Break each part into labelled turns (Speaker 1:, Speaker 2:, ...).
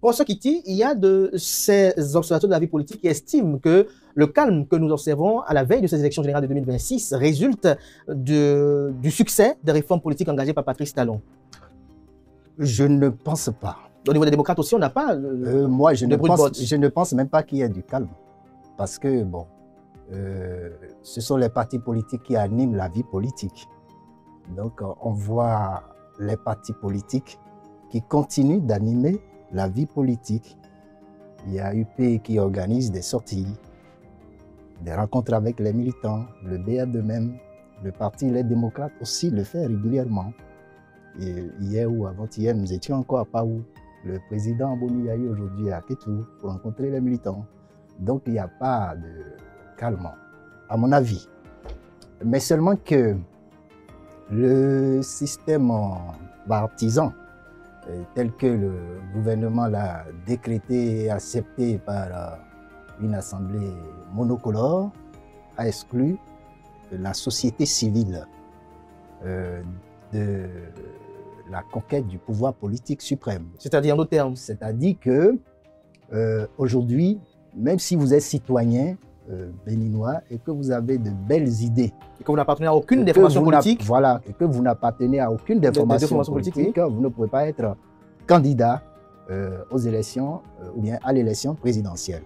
Speaker 1: Professeur Kiti, il y a de ces observateurs de la vie politique qui estiment que le calme que nous observons à la veille de ces élections générales de 2026 résulte du succès des réformes politiques engagées par Patrice Talon.
Speaker 2: Je ne pense pas.
Speaker 1: Au niveau des démocrates aussi, on n'a pas
Speaker 2: moi, je ne pense même pas qu'il y ait du calme. Parce que, bon, ce sont les partis politiques qui animent la vie politique. Donc, on voit les partis politiques qui continuent d'animer la vie politique. Il y a UP qui organise des sorties, des rencontres avec les militants, le BF de même, le parti Les Démocrates aussi le fait régulièrement. Et hier ou avant-hier, nous étions encore à Paou. Le président Boni Yahi aujourd'hui à Kétou pour rencontrer les militants. Donc il n'y a pas de calme, à mon avis. Mais seulement que le système partisan, tel que le gouvernement l'a décrété et accepté par une assemblée monocolore, a exclu la société civile de la conquête du pouvoir politique suprême.
Speaker 1: C'est-à-dire en d'autres termes?
Speaker 2: C'est-à-dire que aujourd'hui, même si vous êtes citoyen béninois et que vous avez de belles idées,
Speaker 1: et que vous n'appartenez à aucune des formations politiques,
Speaker 2: voilà, et que vous n'appartenez à aucune des formations politiques, vous ne pouvez pas être candidat aux élections ou bien à l'élection présidentielle.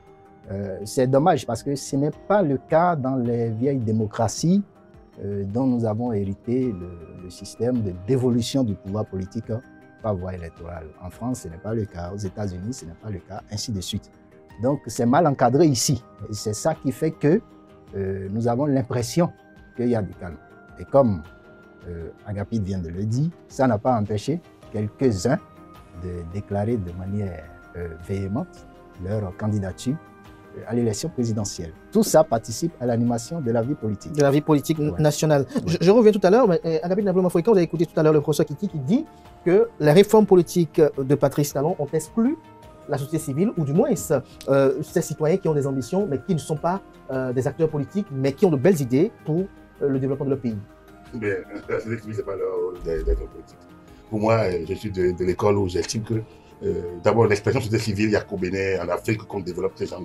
Speaker 2: C'est dommage parce que ce n'est pas le cas dans les vieilles démocraties dont nous avons hérité le système de dévolution du pouvoir politique par voie électorale. En France, ce n'est pas le cas. Aux États-Unis, ce n'est pas le cas, ainsi de suite. Donc, c'est mal encadré ici. Et c'est ça qui fait que nous avons l'impression qu'il y a du calme. Et comme Agapit vient de le dire, ça n'a pas empêché quelques-uns de déclarer de manière véhémente leur candidature à l'élection présidentielle. Tout ça participe à l'animation de la vie politique.
Speaker 1: De la vie politique nationale. Ouais. Je reviens tout à l'heure, mais Agapit Nablo-Mafoïka, vous avez écouté tout à l'heure le professeur Kiti qui dit que les réformes politiques de Patrice Talon ont exclu la société civile, ou du moins ces citoyens qui ont des ambitions, mais qui ne sont pas des acteurs politiques, mais qui ont de belles idées pour le développement de leur pays.
Speaker 3: Mais la société civile, ce n'est pas leur rôle d'être politique. Pour moi, je suis de l'école où j'estime que d'abord l'expression société civile, il y a qu'au Bénin, en Afrique, qu'on développe ce genre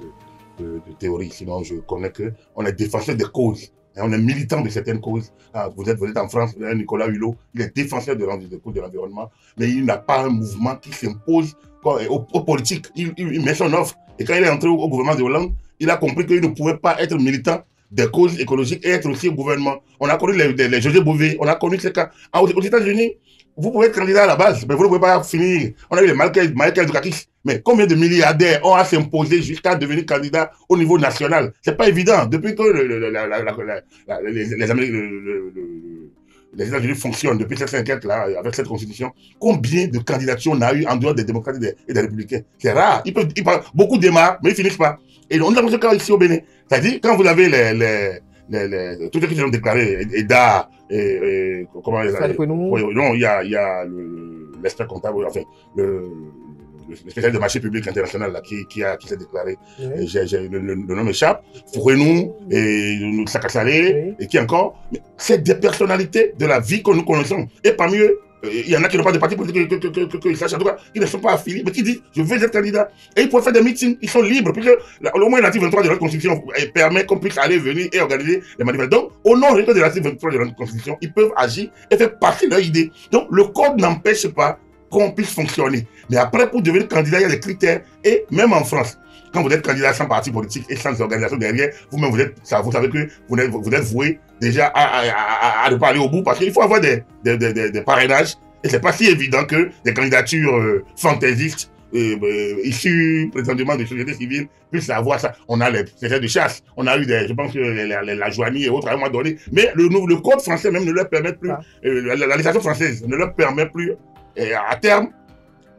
Speaker 3: de théorie. Sinon, je connais qu'on est défenseur des causes. Et on est militant de certaines causes. Ah, vous êtes en France, vous avez Nicolas Hulot, il est défenseur de l'environnement, mais il n'a pas un mouvement qui s'impose aux politiques. Il met son offre. Et quand il est entré au gouvernement de Hollande, il a compris qu'il ne pouvait pas être militant des causes écologiques et être aussi au gouvernement. On a connu les José Bové, on a connu ces cas. Aux États-Unis, vous pouvez être candidat à la base, mais vous ne pouvez pas finir. On a eu les Michael Dukakis. Mais combien de milliardaires ont à s'imposer jusqu'à devenir candidat au niveau national? C'est pas évident. Depuis que les États-Unis fonctionnent, depuis cette enquête-là, avec cette constitution, combien de candidatures on a eu en dehors des démocrates et des républicains? C'est rare. Beaucoup démarrent, mais ils finissent pas. Et on a ce cas ici au Bénin. C'est-à-dire, quand vous avez tous ceux qui ont déclaré, EDA, comment non, il y a l'expert comptable, enfin, le spécialiste de marché public international là, qui s'est déclaré, oui. Le nom m'échappe, Fourenou et Sakasalé, oui. Et qui encore, c'est des personnalités de la vie que nous connaissons. Et parmi eux, il y en a qui n'ont pas de parti politique qu'ils sachent en tout cas, qui ne sont pas affiliés, mais qui disent je veux être candidat. Et ils peuvent faire des meetings, ils sont libres, puisque au moins l'article 23 de notre Constitution permet qu'on puisse aller, venir et organiser les manifestations. Donc, au nom de l'article 23 de notre Constitution, ils peuvent agir et faire passer leur idée. Donc, le code n'empêche pas qu'on puisse fonctionner. Mais après, pour devenir candidat, il y a des critères. Et même en France, quand vous êtes candidat sans parti politique et sans organisation derrière, vous-même, vous savez que vous êtes voué déjà à ne pas aller au bout parce qu'il faut avoir des parrainages. Et c'est pas si évident que des candidatures fantaisistes issues prétendument de sociétés civiles puissent avoir ça. On a les secrets de chasse, on a eu je pense que la Joanie et autres à un moment donné. Mais le code français même ne leur permet plus, la législation française ne leur permet plus à terme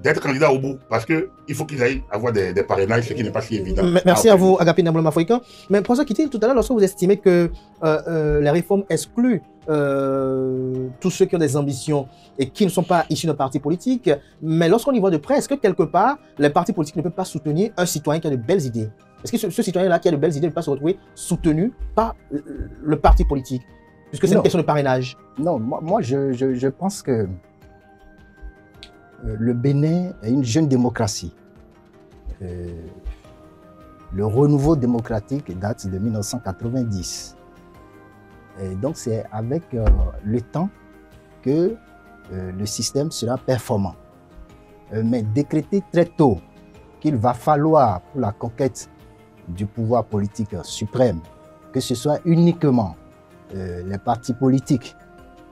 Speaker 3: d'être candidat au bout, parce qu'il faut qu'ils aillent avoir des parrainages, ce qui n'est pas si évident.
Speaker 1: Merci à vous, Agapit Nablo-Mafoïka. Mais professeur Kiti, tout à l'heure, lorsque vous estimez que les réformes excluent tous ceux qui ont des ambitions et qui ne sont pas issus d'un parti politique, mais lorsqu'on y voit de près, est-ce que quelque part, les partis politiques ne peuvent pas soutenir un citoyen qui a de belles idées? Est-ce que ce citoyen-là qui a de belles idées ne peut pas se retrouver soutenu par le parti politique, puisque c'est une question de parrainage?
Speaker 2: Non, moi je pense que le Bénin est une jeune démocratie. le renouveau démocratique date de 1990. Et donc c'est avec le temps que le système sera performant. Mais décréter très tôt qu'il va falloir pour la conquête du pouvoir politique suprême, que ce soit uniquement les partis politiques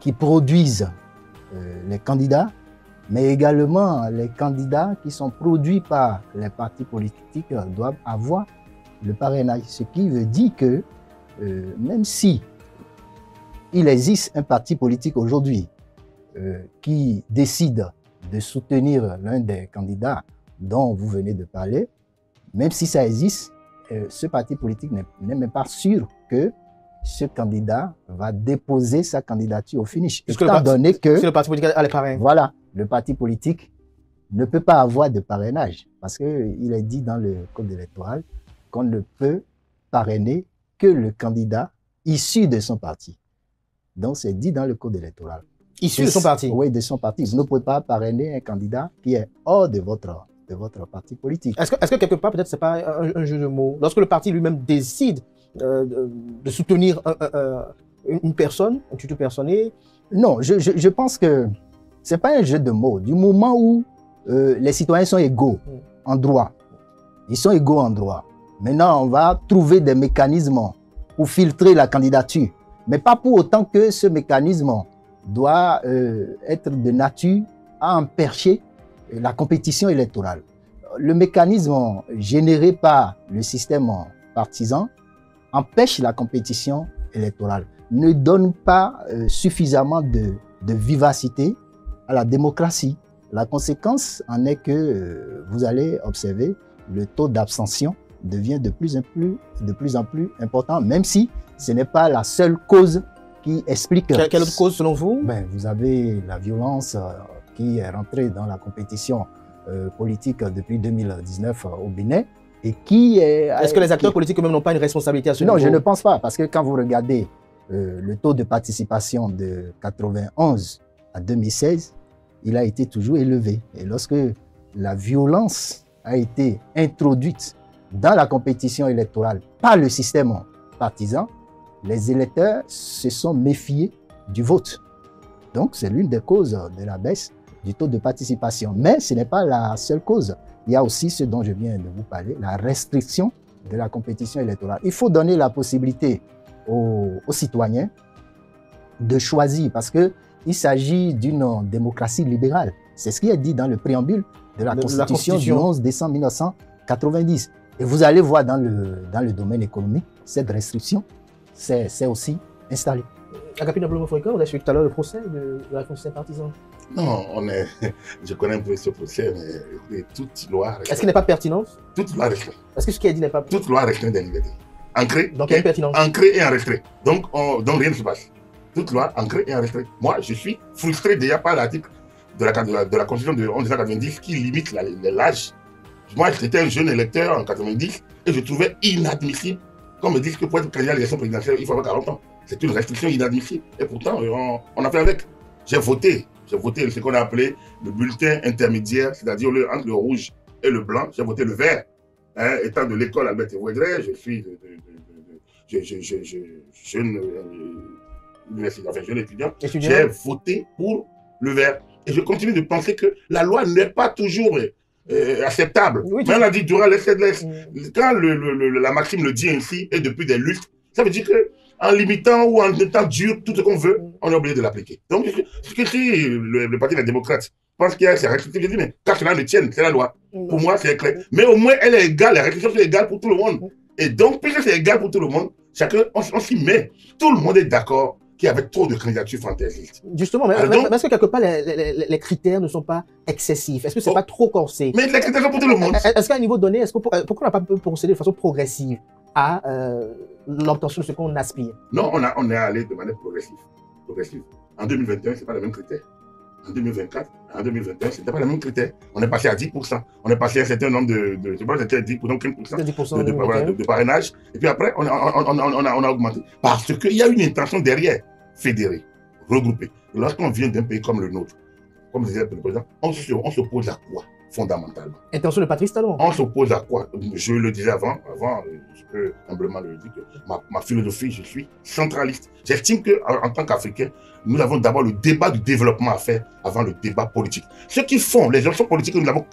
Speaker 2: qui produisent les candidats, mais également les candidats qui sont produits par les partis politiques doivent avoir le parrainage. Ce qui veut dire que même si il existe un parti politique aujourd'hui qui décide de soutenir l'un des candidats dont vous venez de parler, même si ça existe, ce parti politique n'est même pas sûr que ce candidat va déposer sa candidature au finish. Étant donné que
Speaker 1: si le parti politique a les parrains.
Speaker 2: Voilà, le parti politique ne peut pas avoir de parrainage parce qu'il est dit dans le code électoral qu'on ne peut parrainer que le candidat issu de son parti. Donc c'est dit dans le code électoral.
Speaker 1: Issu de son parti?
Speaker 2: Oui, de son parti. Vous ne pouvez pas parrainer un candidat qui est hors de votre parti politique.
Speaker 1: Est-ce que quelque part, peut-être, ce n'est pas un jeu de mots? Lorsque le parti lui-même décide de soutenir une personne, un tuteur personnel?
Speaker 2: Non, je pense que ce n'est pas un jeu de mots. Du moment où les citoyens sont égaux en droit, ils sont égaux en droit. Maintenant, on va trouver des mécanismes pour filtrer la candidature, mais pas pour autant que ce mécanisme doit être de nature à empêcher la compétition électorale. Le mécanisme généré par le système partisan empêche la compétition électorale, ne donne pas suffisamment de vivacité à la démocratie. La conséquence en est que vous allez observer le taux d'abstention devient de plus en plus important, même si ce n'est pas la seule cause qui explique...
Speaker 1: Quelle autre cause selon vous?
Speaker 2: Vous avez la violence qui est rentrée dans la compétition politique depuis 2019 au Bénin et qui est...
Speaker 1: Est-ce que les acteurs politiques eux-mêmes n'ont pas une responsabilité à ce niveau?
Speaker 2: Non, je ne pense pas, parce que quand vous regardez le taux de participation de 91 à 2016, il a été toujours élevé. Et lorsque la violence a été introduite dans la compétition électorale par le système partisan, les électeurs se sont méfiés du vote. Donc, c'est l'une des causes de la baisse du taux de participation. Mais ce n'est pas la seule cause. Il y a aussi ce dont je viens de vous parler, la restriction de la compétition électorale. Il faut donner la possibilité aux citoyens de choisir parce qu'il s'agit d'une démocratie libérale. C'est ce qui est dit dans le préambule de la Constitution du 11 décembre 1990. Et vous allez voir dans le domaine économique, cette restriction, c'est aussi installé.
Speaker 1: Agapit Nablomo-Foika, on a suivi tout à l'heure le procès de la réforme partisan.
Speaker 3: Non, je connais un peu ce procès, mais toute loi...
Speaker 1: Est-ce qu'il n'est pas pertinent?
Speaker 3: Toute loi restreint.
Speaker 1: Est-ce que ce qui est dit n'est pas...
Speaker 3: Toute loi restreint des libertés. Ancrée,
Speaker 1: donc il y a une pertinence.
Speaker 3: Ancrée et en retrait. Donc rien ne se passe. Toute loi ancrée et en retrait. Moi, je suis frustré déjà par l'article de la Constitution de 1990 qui limite l'âge. Moi, j'étais un jeune électeur en 90 et je trouvais inadmissible qu'on me dise que pour être candidat à l'élection présidentielle, il faut avoir 40 ans. C'est une restriction inadmissible. Et pourtant, on a fait avec. J'ai voté ce qu'on a appelé le bulletin intermédiaire, c'est-à-dire entre le rouge et le blanc. J'ai voté le vert. Étant de l'école Albert Ouédré, je suis jeune étudiant. J'ai voté pour le vert. Et je continue de penser que la loi n'est pas toujours acceptable. Oui, mais on a dit durant les quand la maxime le dit ainsi, et depuis des luttes, ça veut dire qu'en limitant ou en étant dur tout ce qu'on veut, on est obligé de l'appliquer. Donc, ce que si le Parti des démocrates pense qu'il y a ces restrictions, je dis, mais quand cela ne tienne, c'est la loi. Pour moi, c'est clair. Mais au moins, elle est égale, les restrictions sont égales pour tout le monde. Et donc, puisque c'est égal pour tout le monde, chacun, on s'y met. Tout le monde est d'accord qu'il y avait trop de candidatures fantaisistes.
Speaker 1: Justement, mais est-ce que quelque part, les critères ne sont pas excessifs? Est-ce que ce n'est pas trop corsé?
Speaker 3: Mais les critères sont pour tout le monde.
Speaker 1: Est-ce qu'à un niveau donné, pourquoi on n'a pas pu procéder de façon progressive à l'obtention de ce qu'on aspire? Non,
Speaker 3: on est allé de manière progressive. En 2021, ce n'est pas les mêmes critères. En 2024, en 2021, ce n'était pas les mêmes critères. On est passé à 10%. On est passé à un certain nombre je ne sais pas, c'était 10%, 15% de parrainage. Et puis après, on a augmenté. Parce qu'il y a une intention derrière, fédérer, regrouper. Lorsqu'on vient d'un pays comme le nôtre, comme disait le président, on se pose à quoi? fondamentalement.
Speaker 1: Intention de Patrice Talon.
Speaker 3: On s'oppose à quoi? Je le disais avant, je peux humblement le dire, que ma philosophie, je suis centraliste. J'estime qu'en tant qu'Africains, nous avons d'abord le débat du développement à faire avant le débat politique. Ceux qui font les options politiques que nous avons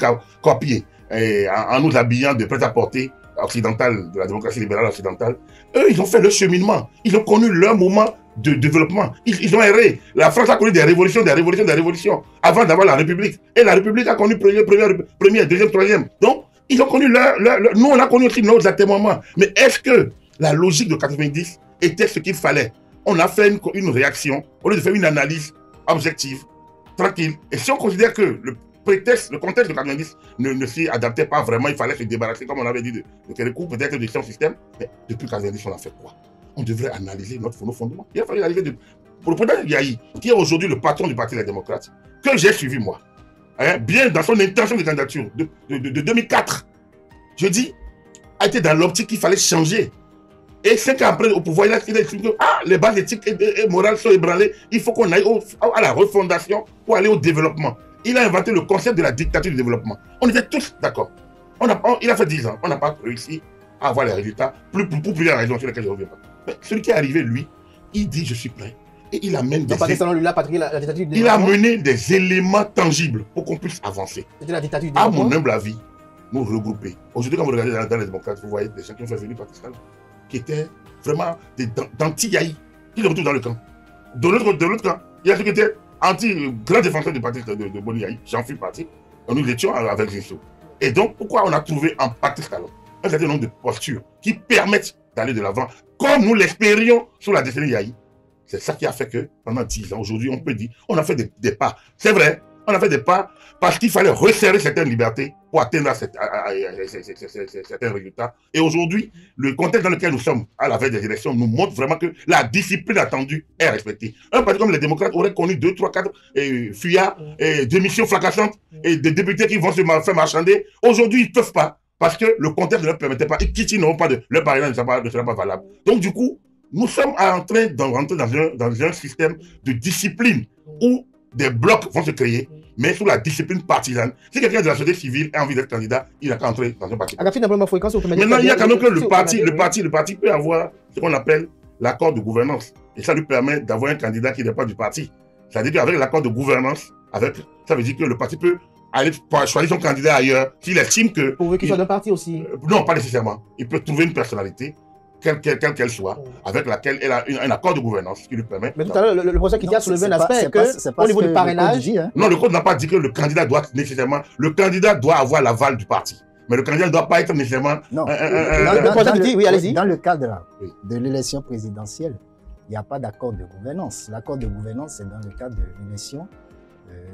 Speaker 3: copiées en nous habillant de prêt-à-porter occidental, de la démocratie libérale occidentale, eux, ils ont fait le cheminement. Ils ont connu leur moment de développement. Ils ont erré. La France a connu des révolutions avant d'avoir la République. Et la République a connu première, deuxième, troisième. Donc, ils ont connu nous, on a connu aussi nos atermoiements. Mais est-ce que la logique de 90 était ce qu'il fallait? On a fait une réaction au lieu de faire une analyse objective, tranquille. Et si on considère que le contexte de 90 ne s'y adaptait pas vraiment, il fallait se débarrasser, comme on avait dit, de Kérékou, peut-être de son système. Mais depuis 90, on a fait quoi? On devrait analyser nos fondements. Il a fallu analyser pour le président Yahi, qui est aujourd'hui le patron du Parti des démocrates, que j'ai suivi moi, bien dans son intention de candidature de 2004, je dis, a été dans l'optique qu'il fallait changer. Et 5 ans après, au pouvoir, il a expliqué que les bases éthiques et morales sont ébranlées. Il faut qu'on aille à la refondation pour aller au développement. Il a inventé le concept de la dictature du développement. On était tous d'accord. Il a fait 10 ans. On n'a pas réussi à avoir les résultats pour plusieurs raisons sur lesquelles je ne reviens pas. Mais celui qui est arrivé, lui, il dit je suis prêt. Et il amène il a mené des éléments tangibles pour qu'on puisse avancer.
Speaker 1: C'était la dictature du
Speaker 3: à
Speaker 1: développement.
Speaker 3: mon humble avis, nous regrouper. Aujourd'hui, quand vous regardez dans les démocrates, vous voyez des gens qui ont fait venir Patrice Talon, qui étaient vraiment des d'anti-Yahi, qui le retrouvent dans le camp. De l'autre camp, il y a ceux qui étaient grand défenseur de Patrice de Boni Yahi, j'en fus parti, et nous étions avec Zissou. Et donc, pourquoi on a trouvé en Patrice Talon un certain nombre de postures qui permettent d'aller de l'avant, comme nous l'espérions sous la décennie Yahi. C'est ça qui a fait que pendant 10 ans, aujourd'hui, on peut dire, on a fait des pas. C'est vrai, on a fait des pas parce qu'il fallait resserrer certaines libertés pour atteindre certains résultats. Et aujourd'hui, le contexte dans lequel nous sommes à la veille des élections nous montre vraiment que la discipline attendue est respectée. Un parti comme les démocrates aurait connu 2, 3, 4 fuyards, démissions fracassantes et des députés qui vont se faire marchander. Aujourd'hui, ils ne peuvent pas parce que le contexte ne leur permettait pas. Et qui n'auront pas leur parrainage ne sera pas valable. Donc du coup, nous sommes en train d'entrer dans un système de discipline où des blocs vont se créer, mais sous la discipline partisane. Si quelqu'un de la société civile a envie d'être candidat, il n'a qu'à entrer dans un parti. Maintenant, il y a quand même que le parti peut avoir ce qu'on appelle l'accord de gouvernance. Et ça lui permet d'avoir un candidat qui n'est pas du parti. C'est-à-dire qu'avec l'accord de gouvernance, ça veut dire que le parti peut aller choisir son candidat ailleurs s'il estime que...
Speaker 1: Pourvu qu'il soit d'un parti aussi.
Speaker 3: Non, pas nécessairement. Il peut trouver une personnalité, quelle qu'elle soit, avec laquelle elle a un accord de gouvernance qui lui permet...
Speaker 1: Mais tout à l'heure, le professeur qui a soulevé un aspect qu'au niveau du parrainage...
Speaker 3: Non, le code n'a pas dit que le candidat doit nécessairement... Le candidat doit avoir l'aval du parti. Mais le candidat ne doit pas être nécessairement...
Speaker 2: Non, dans le cadre de l'élection présidentielle, il n'y a pas d'accord de gouvernance. L'accord de gouvernance, c'est dans le cadre de l'élection,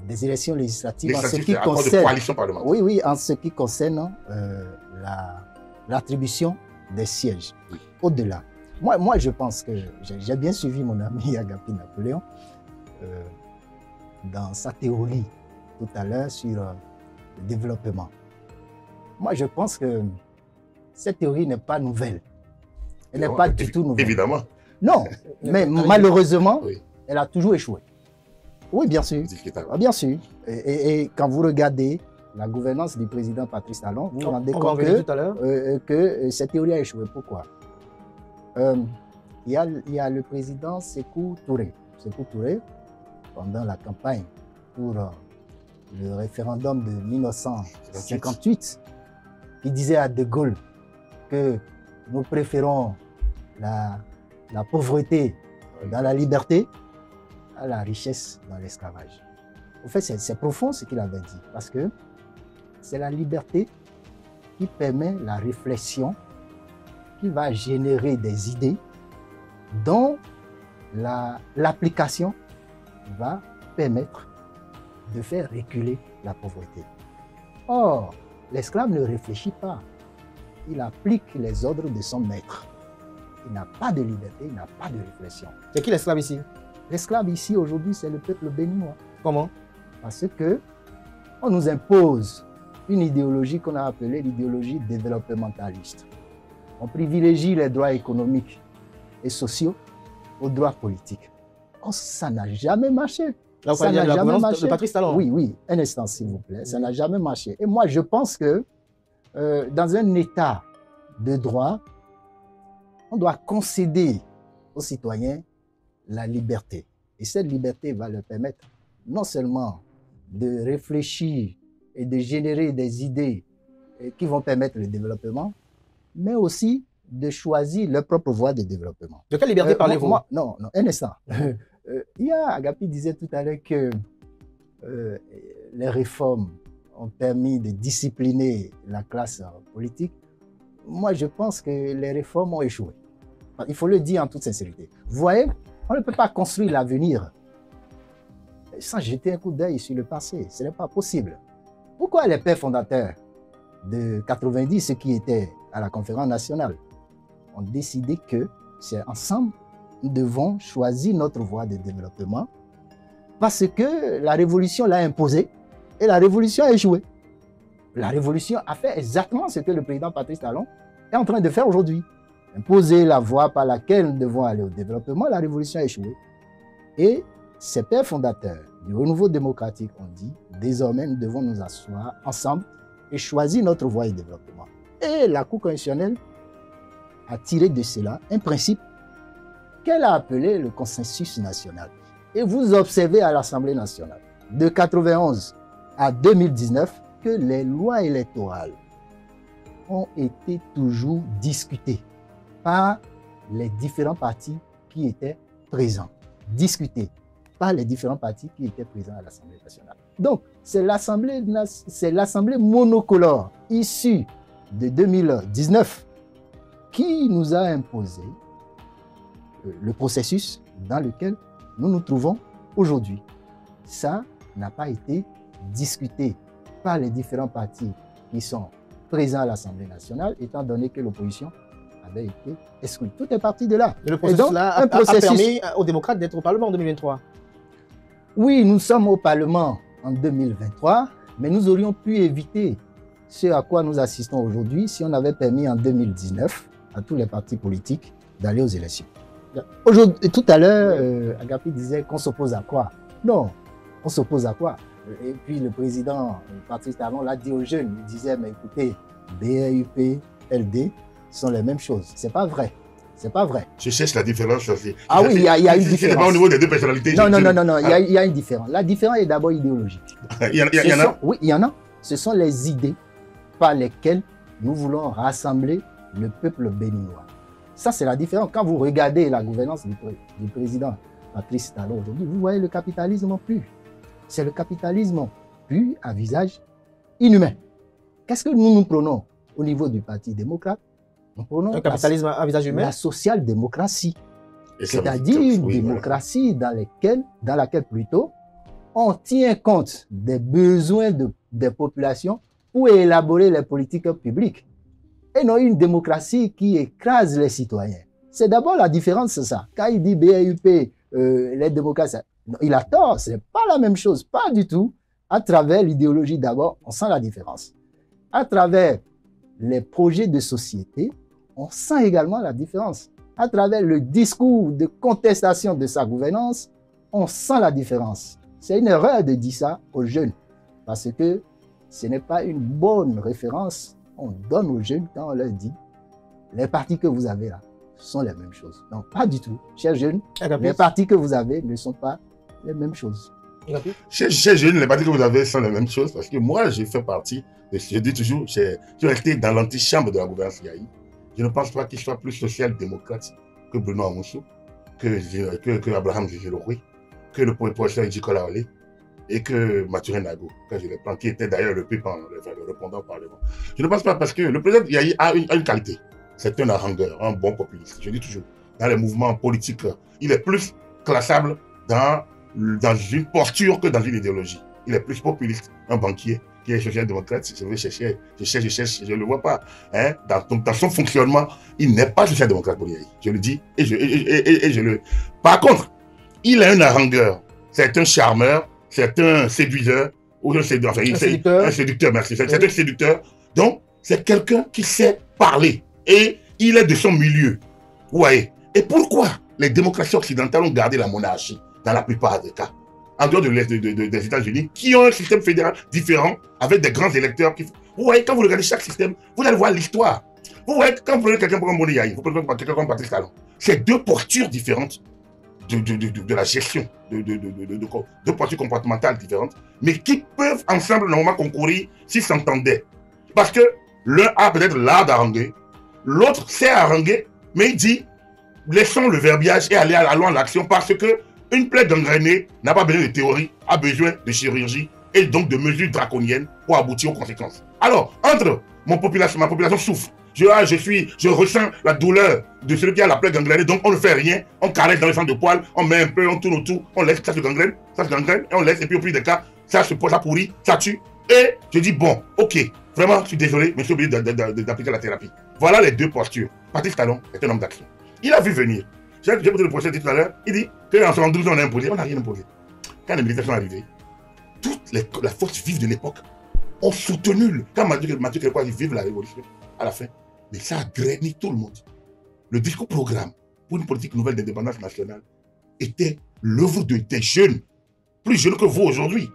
Speaker 2: des élections législatives. En ce qui concerne, oui, en ce qui concerne l'attribution des sièges. Oui. Au-delà, moi, je pense que j'ai bien suivi mon ami Agapi Napoléon dans sa théorie tout à l'heure sur le développement. Moi, je pense que cette théorie n'est pas nouvelle. Elle n'est pas du tout nouvelle.
Speaker 3: Évidemment.
Speaker 2: Non, mais malheureusement, oui, elle a toujours échoué. Oui, bien sûr. Bien sûr. Et quand vous regardez la gouvernance du président Patrice Talon, vous vous rendez compte que cette théorie a échoué. Pourquoi? Il y a le président Sékou Touré. Sékou Touré, pendant la campagne pour le référendum de 1958, qui disait à De Gaulle que nous préférons la pauvreté dans la liberté à la richesse dans l'esclavage. En fait, c'est profond ce qu'il avait dit, parce que c'est la liberté qui permet la réflexion, qui va générer des idées dont l'application va permettre de faire reculer la pauvreté. Or, l'esclave ne réfléchit pas, il applique les ordres de son maître. Il n'a pas de liberté, il n'a pas de réflexion.
Speaker 1: C'est qui l'esclave ici?
Speaker 2: L'esclave ici, aujourd'hui, c'est le peuple béninois.
Speaker 1: Comment?
Speaker 2: Parce que on nous impose une idéologie qu'on a appelée l'idéologie développementaliste. On privilégie les droits économiques et sociaux aux droits politiques. Or, ça n'a jamais marché.
Speaker 1: Là,
Speaker 2: ça n'a jamais marché.
Speaker 1: De Patrice Talon.
Speaker 2: Oui, oui, un instant s'il vous plaît, ça n'a jamais marché. Et moi, je pense que dans un État de droit, on doit concéder aux citoyens la liberté. Et cette liberté va leur permettre non seulement de réfléchir et de générer des idées qui vont permettre le développement, mais aussi de choisir leur propre voie de développement.
Speaker 1: De quelle liberté parlez-vous?
Speaker 2: Non, un instant. Agapi disait tout à l'heure que les réformes ont permis de discipliner la classe politique. Moi, je pense que les réformes ont échoué. Il faut le dire en toute sincérité. Vous voyez, on ne peut pas construire l'avenir sans jeter un coup d'œil sur le passé. Ce n'est pas possible. Pourquoi les pères fondateurs de 90, ceux qui étaient à la conférence nationale, ont décidé que c'est ensemble, nous devons choisir notre voie de développement parce que la révolution l'a imposé et la révolution a échoué. La révolution a fait exactement ce que le président Patrice Talon est en train de faire aujourd'hui. Imposer la voie par laquelle nous devons aller au développement, la révolution a échoué. Et ces pères fondateurs du renouveau démocratique ont dit, désormais nous devons nous asseoir ensemble et choisir notre voie de développement. Et la Cour constitutionnelle a tiré de cela un principe qu'elle a appelé le consensus national. Et vous observez à l'Assemblée nationale, de 91 à 2019, que les lois électorales ont été toujours discutées par les différents partis qui étaient présents. Discutées par les différents partis qui étaient présents à l'Assemblée nationale. Donc, c'est l'Assemblée monocolore issue de 2019 qui nous a imposé le processus dans lequel nous nous trouvons aujourd'hui. Ça n'a pas été discuté par les différents partis qui sont présents à l'Assemblée nationale, étant donné que l'opposition avait été exclue. Tout est parti de là.
Speaker 1: Et le processus-là a permis aux démocrates d'être au Parlement en 2023.
Speaker 2: Oui, nous sommes au Parlement en 2023, mais nous aurions pu éviter ce à quoi nous assistons aujourd'hui si on avait permis en 2019 à tous les partis politiques d'aller aux élections. Tout à l'heure, Agapi disait qu'on s'oppose à quoi? Non, on s'oppose à quoi? Et puis le président Patrice Talon l'a dit aux jeunes, il disait, mais écoutez, BRUP, LD sont les mêmes choses. C'est pas vrai. C'est pas vrai.
Speaker 3: Je cherche la différence aussi.
Speaker 2: Ah oui, il y a une différence.
Speaker 3: C'est pas au niveau des deux personnalités.
Speaker 2: Non, il y a une différence. La différence est d'abord idéologique.
Speaker 3: Il y en a?
Speaker 2: Oui, il y en a. Ce sont les idées par lesquelles nous voulons rassembler le peuple béninois. Ça, c'est la différence. Quand vous regardez la gouvernance du président Patrice Talon aujourd'hui, vous voyez le capitalisme pur. C'est le capitalisme pur à visage inhumain. Qu'est-ce que nous prenons au niveau du Parti démocrate? Nous prenons
Speaker 1: un capitalisme à visage humain.
Speaker 2: La social-démocratie. C'est-à-dire une démocratie dans laquelle plutôt on tient compte des besoins des populations pour élaborer les politiques publiques. Et non une démocratie qui écrase les citoyens. C'est d'abord la différence, c'est ça. Quand il dit BRUP, les démocrates, il a tort, ce n'est pas la même chose, pas du tout. À travers l'idéologie d'abord, on sent la différence. À travers les projets de société, on sent également la différence. À travers le discours de contestation de sa gouvernance, on sent la différence. C'est une erreur de dire ça aux jeunes, parce que ce n'est pas une bonne référence. On donne aux jeunes quand on leur dit les partis que vous avez là sont les mêmes choses. Non, pas du tout. Chers jeunes, les partis que vous avez ne sont pas les mêmes choses.
Speaker 3: Chers jeunes, les partis que vous avez sont les mêmes choses parce que moi, j'ai fait partie, je dis toujours, j'ai resté dans l'antichambre de la gouvernance Yahi. Je ne pense pas qu'il soit plus social-démocrate que Bruno Amoussou, que Abraham Gigeloui, que le professeur Djikola Olé et que Mathurin Nago, quand je les prends, qui était d'ailleurs le répondant au Parlement. Je ne pense pas parce que le président Yahi a une qualité. C'est un harangueur, un bon populiste. Je dis toujours, dans les mouvements politiques, il est plus classable dans une posture que dans une idéologie. Il est plus populiste, un banquier qui est social-démocrate. Je vais chercher, je ne le vois pas. Hein? Dans son fonctionnement, il n'est pas social-démocrate pour Yahi. Je le dis et je le... Par contre, il est un harangueur, c'est un charmeur, c'est un séduiseur, ou un séducteur, merci. C'est un séducteur. Donc, c'est quelqu'un qui sait parler. Et il est de son milieu. Ouais. Et pourquoi les démocraties occidentales ont gardé la monarchie dans la plupart des cas? en dehors des États-Unis, qui ont un système fédéral différent, avec des grands électeurs. Vous voyez, quand vous regardez chaque système, vous allez voir l'histoire. Vous voyez, quand vous prenez quelqu'un comme Boni Yayi, vous prenez quelqu'un comme Patrice Talon, c'est deux postures différentes de la gestion, deux postures comportementales différentes, mais qui peuvent ensemble normalement concourir s'ils s'entendaient. Parce que l'un a peut-être l'art d'haranguer, l'autre sait haranguer, mais il dit, laissons le verbiage et allons à l'action, parce que une plaie gangrénée n'a pas besoin de théorie, a besoin de chirurgie et donc de mesures draconiennes pour aboutir aux conséquences. Alors, entre ma population souffre, je ressens la douleur de celui qui a la plaie gangrénée, donc on ne fait rien, on caresse dans le centre de poil, on met un peu, on tourne autour, on laisse, ça se gangrène, et on laisse, et puis au plus des cas, ça pourrit, ça tue. Et je dis, bon, ok, vraiment, je suis désolé, mais je suis obligé d'appliquer la thérapie. Voilà les deux postures. Patrice Talon est un homme d'action. Il a vu venir. J'ai posé le procès tout à l'heure, il dit qu'en 72 on a imposé, on n'a rien imposé. Quand les militaires sont arrivés, toute la force vive de l'époque ont soutenu, quand Mathieu Kérékou dit vive la révolution, à la fin, mais ça a drainé tout le monde. Le discours programme pour une politique nouvelle d'indépendance nationale était l'œuvre des jeunes, plus jeunes que vous aujourd'hui,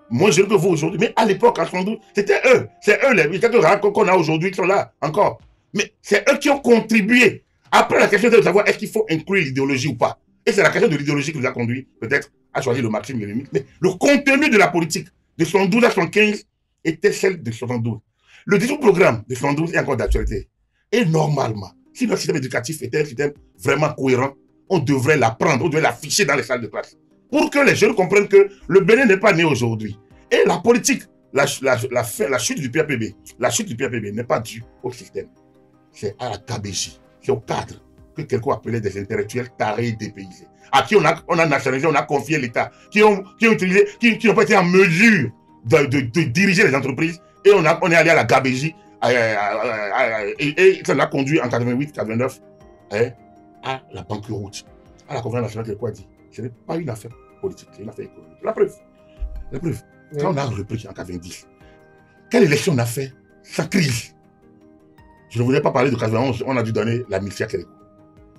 Speaker 3: moins jeunes que vous aujourd'hui, mais à l'époque, en 72, c'était eux, c'est eux les quelques rares qu'on a aujourd'hui qui sont là encore, mais c'est eux qui ont contribué. Après, la question est de savoir est-ce qu'il faut inclure l'idéologie ou pas. Et c'est la question de l'idéologie qui nous a conduit, peut-être, à choisir le maximum Lénine. Mais le contenu de la politique de 72 à 75 était celle de 72. Le discours programme de 72 est encore d'actualité. Et normalement, si notre système éducatif était un système vraiment cohérent, on devrait l'apprendre, on devrait l'afficher dans les salles de classe. Pour que les jeunes comprennent que le Bénin n'est pas né aujourd'hui. Et la politique, la chute du PAPB, n'est pas due au système. C'est à la KBJ. C'est au cadre que quelqu'un appelait des intellectuels tarés et dépaysés, à qui on a nationalisé, on a confié l'État, qui n'ont pas été en mesure de diriger les entreprises, et on est allé à la KBJ, et ça l'a conduit en 88-89 à la banqueroute, à la conférence nationale. Quelqu'un a dit, ce n'est pas une affaire politique, c'est une affaire économique. La preuve, quand on a repris en 90, quelle élection on a fait sans crise? Je ne voulais pas parler de 91, on a dû donner l'amnistie à Kérékou,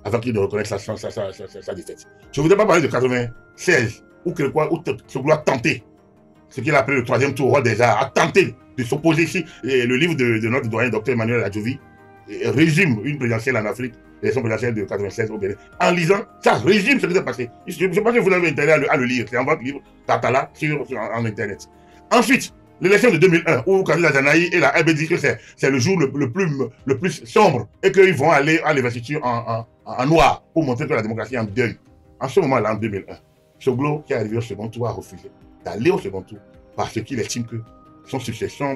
Speaker 3: avant qu'il ne reconnaisse sa défaite. Je ne voulais pas parler de 96, où Kérékou a tenté, ce qu'il a appelé le troisième tour au roi des arts, a tenté de s'opposer ici. Et le livre de notre doyen, Dr Emmanuel Adjovi, résume une présidentielle en Afrique, l'élection présidentielle de 96 au Bénin. En lisant, ça résume ce qui s'est passé. Je ne sais pas si vous avez intérêt à le lire, c'est en votre livre, Tatala, en Internet. Ensuite, l'élection de 2001, où Kadila Janaï et la RB disent que c'est le jour le plus sombre et qu'ils vont aller à l'investiture en noir pour montrer que la démocratie est en deuil. En ce moment-là, en 2001, Soglo, qui est arrivé au second tour, a refusé d'aller au second tour parce qu'il estime que son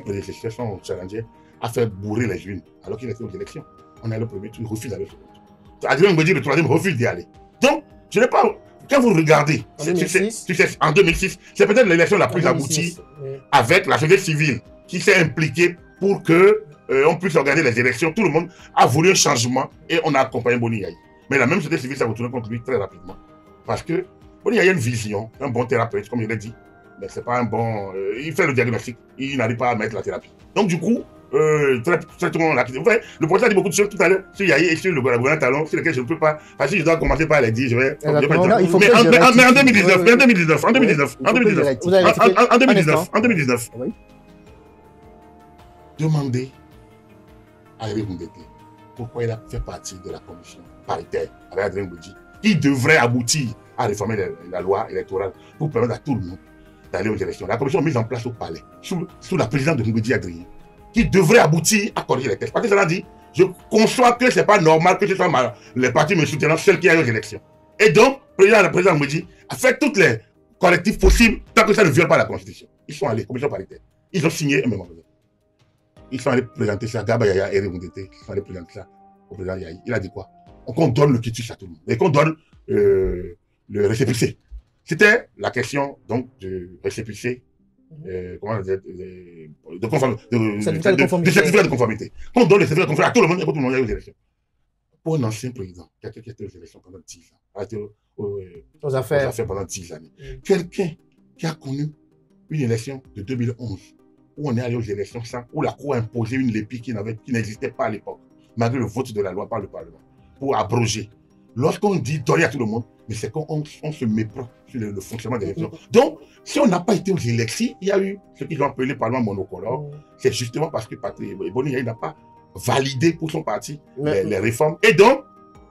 Speaker 3: prédécesseur, son challenger, a fait bourrer les urnes alors qu'il était aux élections. On est allé au premier tour, il refuse d'aller au second tour. Adrien Mbedi, le troisième, refuse d'y aller. Donc, je n'ai pas. Quand vous regardez, en 2006, c'est peut-être l'élection la plus aboutie avec la société civile qui s'est impliquée pour qu'on puisse organiser les élections. Tout le monde a voulu un changement et on a accompagné Boni Yayi. Mais la même société civile s'est retournée contre lui très rapidement. Parce que Boni Yayi a une vision, un bon thérapeute, comme je l'ai dit, mais c'est pas un bon. Il fait le diagnostic, il n'arrive pas à mettre la thérapie. Donc, du coup, très tout le monde l'a quitté. Vous voyez, le professeur a dit beaucoup de choses tout à l'heure sur Yayi et sur le gouvernement Talon, sur lesquels je ne peux pas. Parce que je dois commencer par les dire, je vais. Mais en 2019, demandez à Eric Ndete pourquoi il a fait partie de la commission paritaire avec Adrien Mbedi, qui devrait aboutir à réformer la loi électorale pour permettre à tout le monde d'aller aux élections. La commission mise en place au palais, sous la présidence de Mbedi Adrien, qui devrait aboutir à corriger les textes. Parce que ça a dit, je conçois que ce n'est pas normal que ce soit les partis me soutenant celles qui aillent aux élections. Et donc, le président Mbedi a fait tous les correctifs possibles tant que ça ne viole pas la Constitution. Ils sont allés, commission paritaire. Ils ont signé un mémorandum. Ils sont allés présenter ça à Gaba Yaya et Remundete. Ils sont allés présenter ça au président Yayi. Il a dit quoi? Qu'on donne le quitus à tout le monde. Et qu'on donne le récépissé. C'était la question donc du récépissé. Comment dire, de certificat de conformité. Qu'on donne le certificat de conformité à tout le monde et que tout le monde aille aux élections. Pour un ancien président, quelqu'un qui était aux élections pendant 10 ans, a été aux affaires pendant 10 années, quelqu'un qui a connu une élection de 2011, où on est allé aux élections où la Cour a imposé une lépée qui n'existait pas à l'époque, malgré le vote de la loi par le Parlement, pour abroger lorsqu'on dit donner à tout le monde, mais c'est qu'on se méprend sur le fonctionnement des élections. Donc, si on n'a pas été aux élections, il y a eu ce qu'ils ont appelé le Parlement monocolore. C'est justement parce que Patrick Boni Yayi n'a pas validé pour son parti les réformes. Et donc,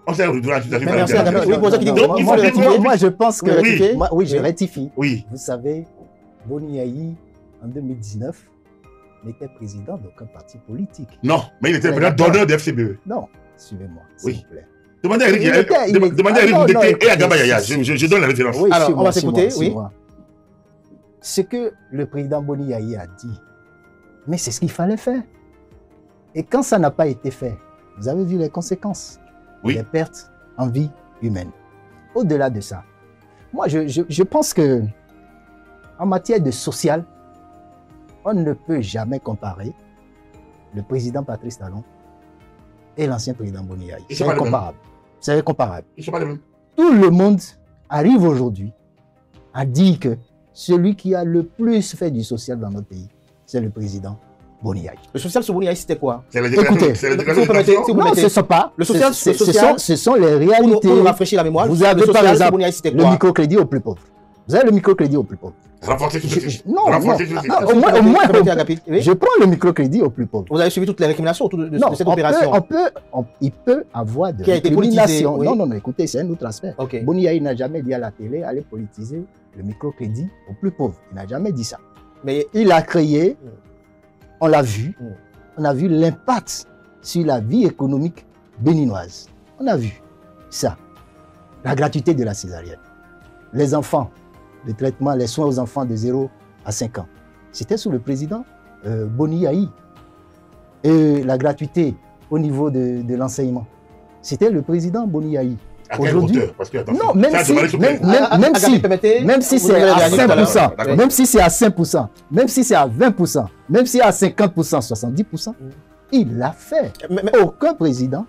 Speaker 3: on s'est retrouvé dans la situation.
Speaker 2: Moi, je pense que... Oui, je rectifie.
Speaker 3: Oui.
Speaker 2: Vous savez, Boni Yayi, en 2019, n'était président d'aucun parti politique.
Speaker 3: Non, mais il était président d'honneur de FCBE.
Speaker 2: Non, suivez-moi, s'il vous plaît.
Speaker 3: Demandez à Eric Boudété et à Gaba Yaya. Je donne la référence.
Speaker 2: Oui,
Speaker 1: alors, on va s'écouter, oui.
Speaker 2: Ce que le président Boni Yayi a dit, mais c'est ce qu'il fallait faire. Et quand ça n'a pas été fait, vous avez vu les conséquences.
Speaker 3: Oui.
Speaker 2: Les pertes en vie humaine. Au-delà de ça, moi, je pense que en matière de social, on ne peut jamais comparer le président Patrice Talon et l'ancien président Boni Yayi. C'est incomparable. C'est incomparable.
Speaker 3: Ils ne sont pas les mêmes.
Speaker 2: Tout le monde arrive aujourd'hui à dire que celui qui a le plus fait du social dans notre pays, c'est le président Boni Yayi.
Speaker 1: Le social sur Boni Yayi, c'était quoi?
Speaker 2: Écoutez, non, ce sont pas.
Speaker 1: Le social,
Speaker 2: ce sont les réalités.
Speaker 1: Pour nous rafraîchir la mémoire,
Speaker 2: vous avez par exemple le microcrédit aux plus pauvres. Vous avez le microcrédit aux plus pauvres.
Speaker 3: Renforcer tout ceci.
Speaker 2: Non, au moins, je prends le microcrédit aux plus pauvres.
Speaker 1: Vous avez suivi toutes les récriminations autour de cette opération?
Speaker 2: Il peut avoir de
Speaker 1: récriminations.
Speaker 2: Non, écoutez, c'est un autre aspect. Boni Yayi n'a jamais dit à la télé, allez politiser le microcrédit aux plus pauvres. Il n'a jamais dit ça. Mais il a créé, on l'a vu, on a vu l'impact sur la vie économique béninoise. On a vu ça. La gratuité de la césarienne. Les enfants, le traitement, les soins aux enfants de 0 à 5 ans. C'était sous le président Boni Yayi. Et la gratuité au niveau de l'enseignement. C'était le président Boni Yayi.
Speaker 3: Aujourd'hui,
Speaker 2: non, même si c'est à 5%, même si c'est à 5%, même si c'est à 20%, même si c'est à 50%, 70%, il l'a fait. Aucun président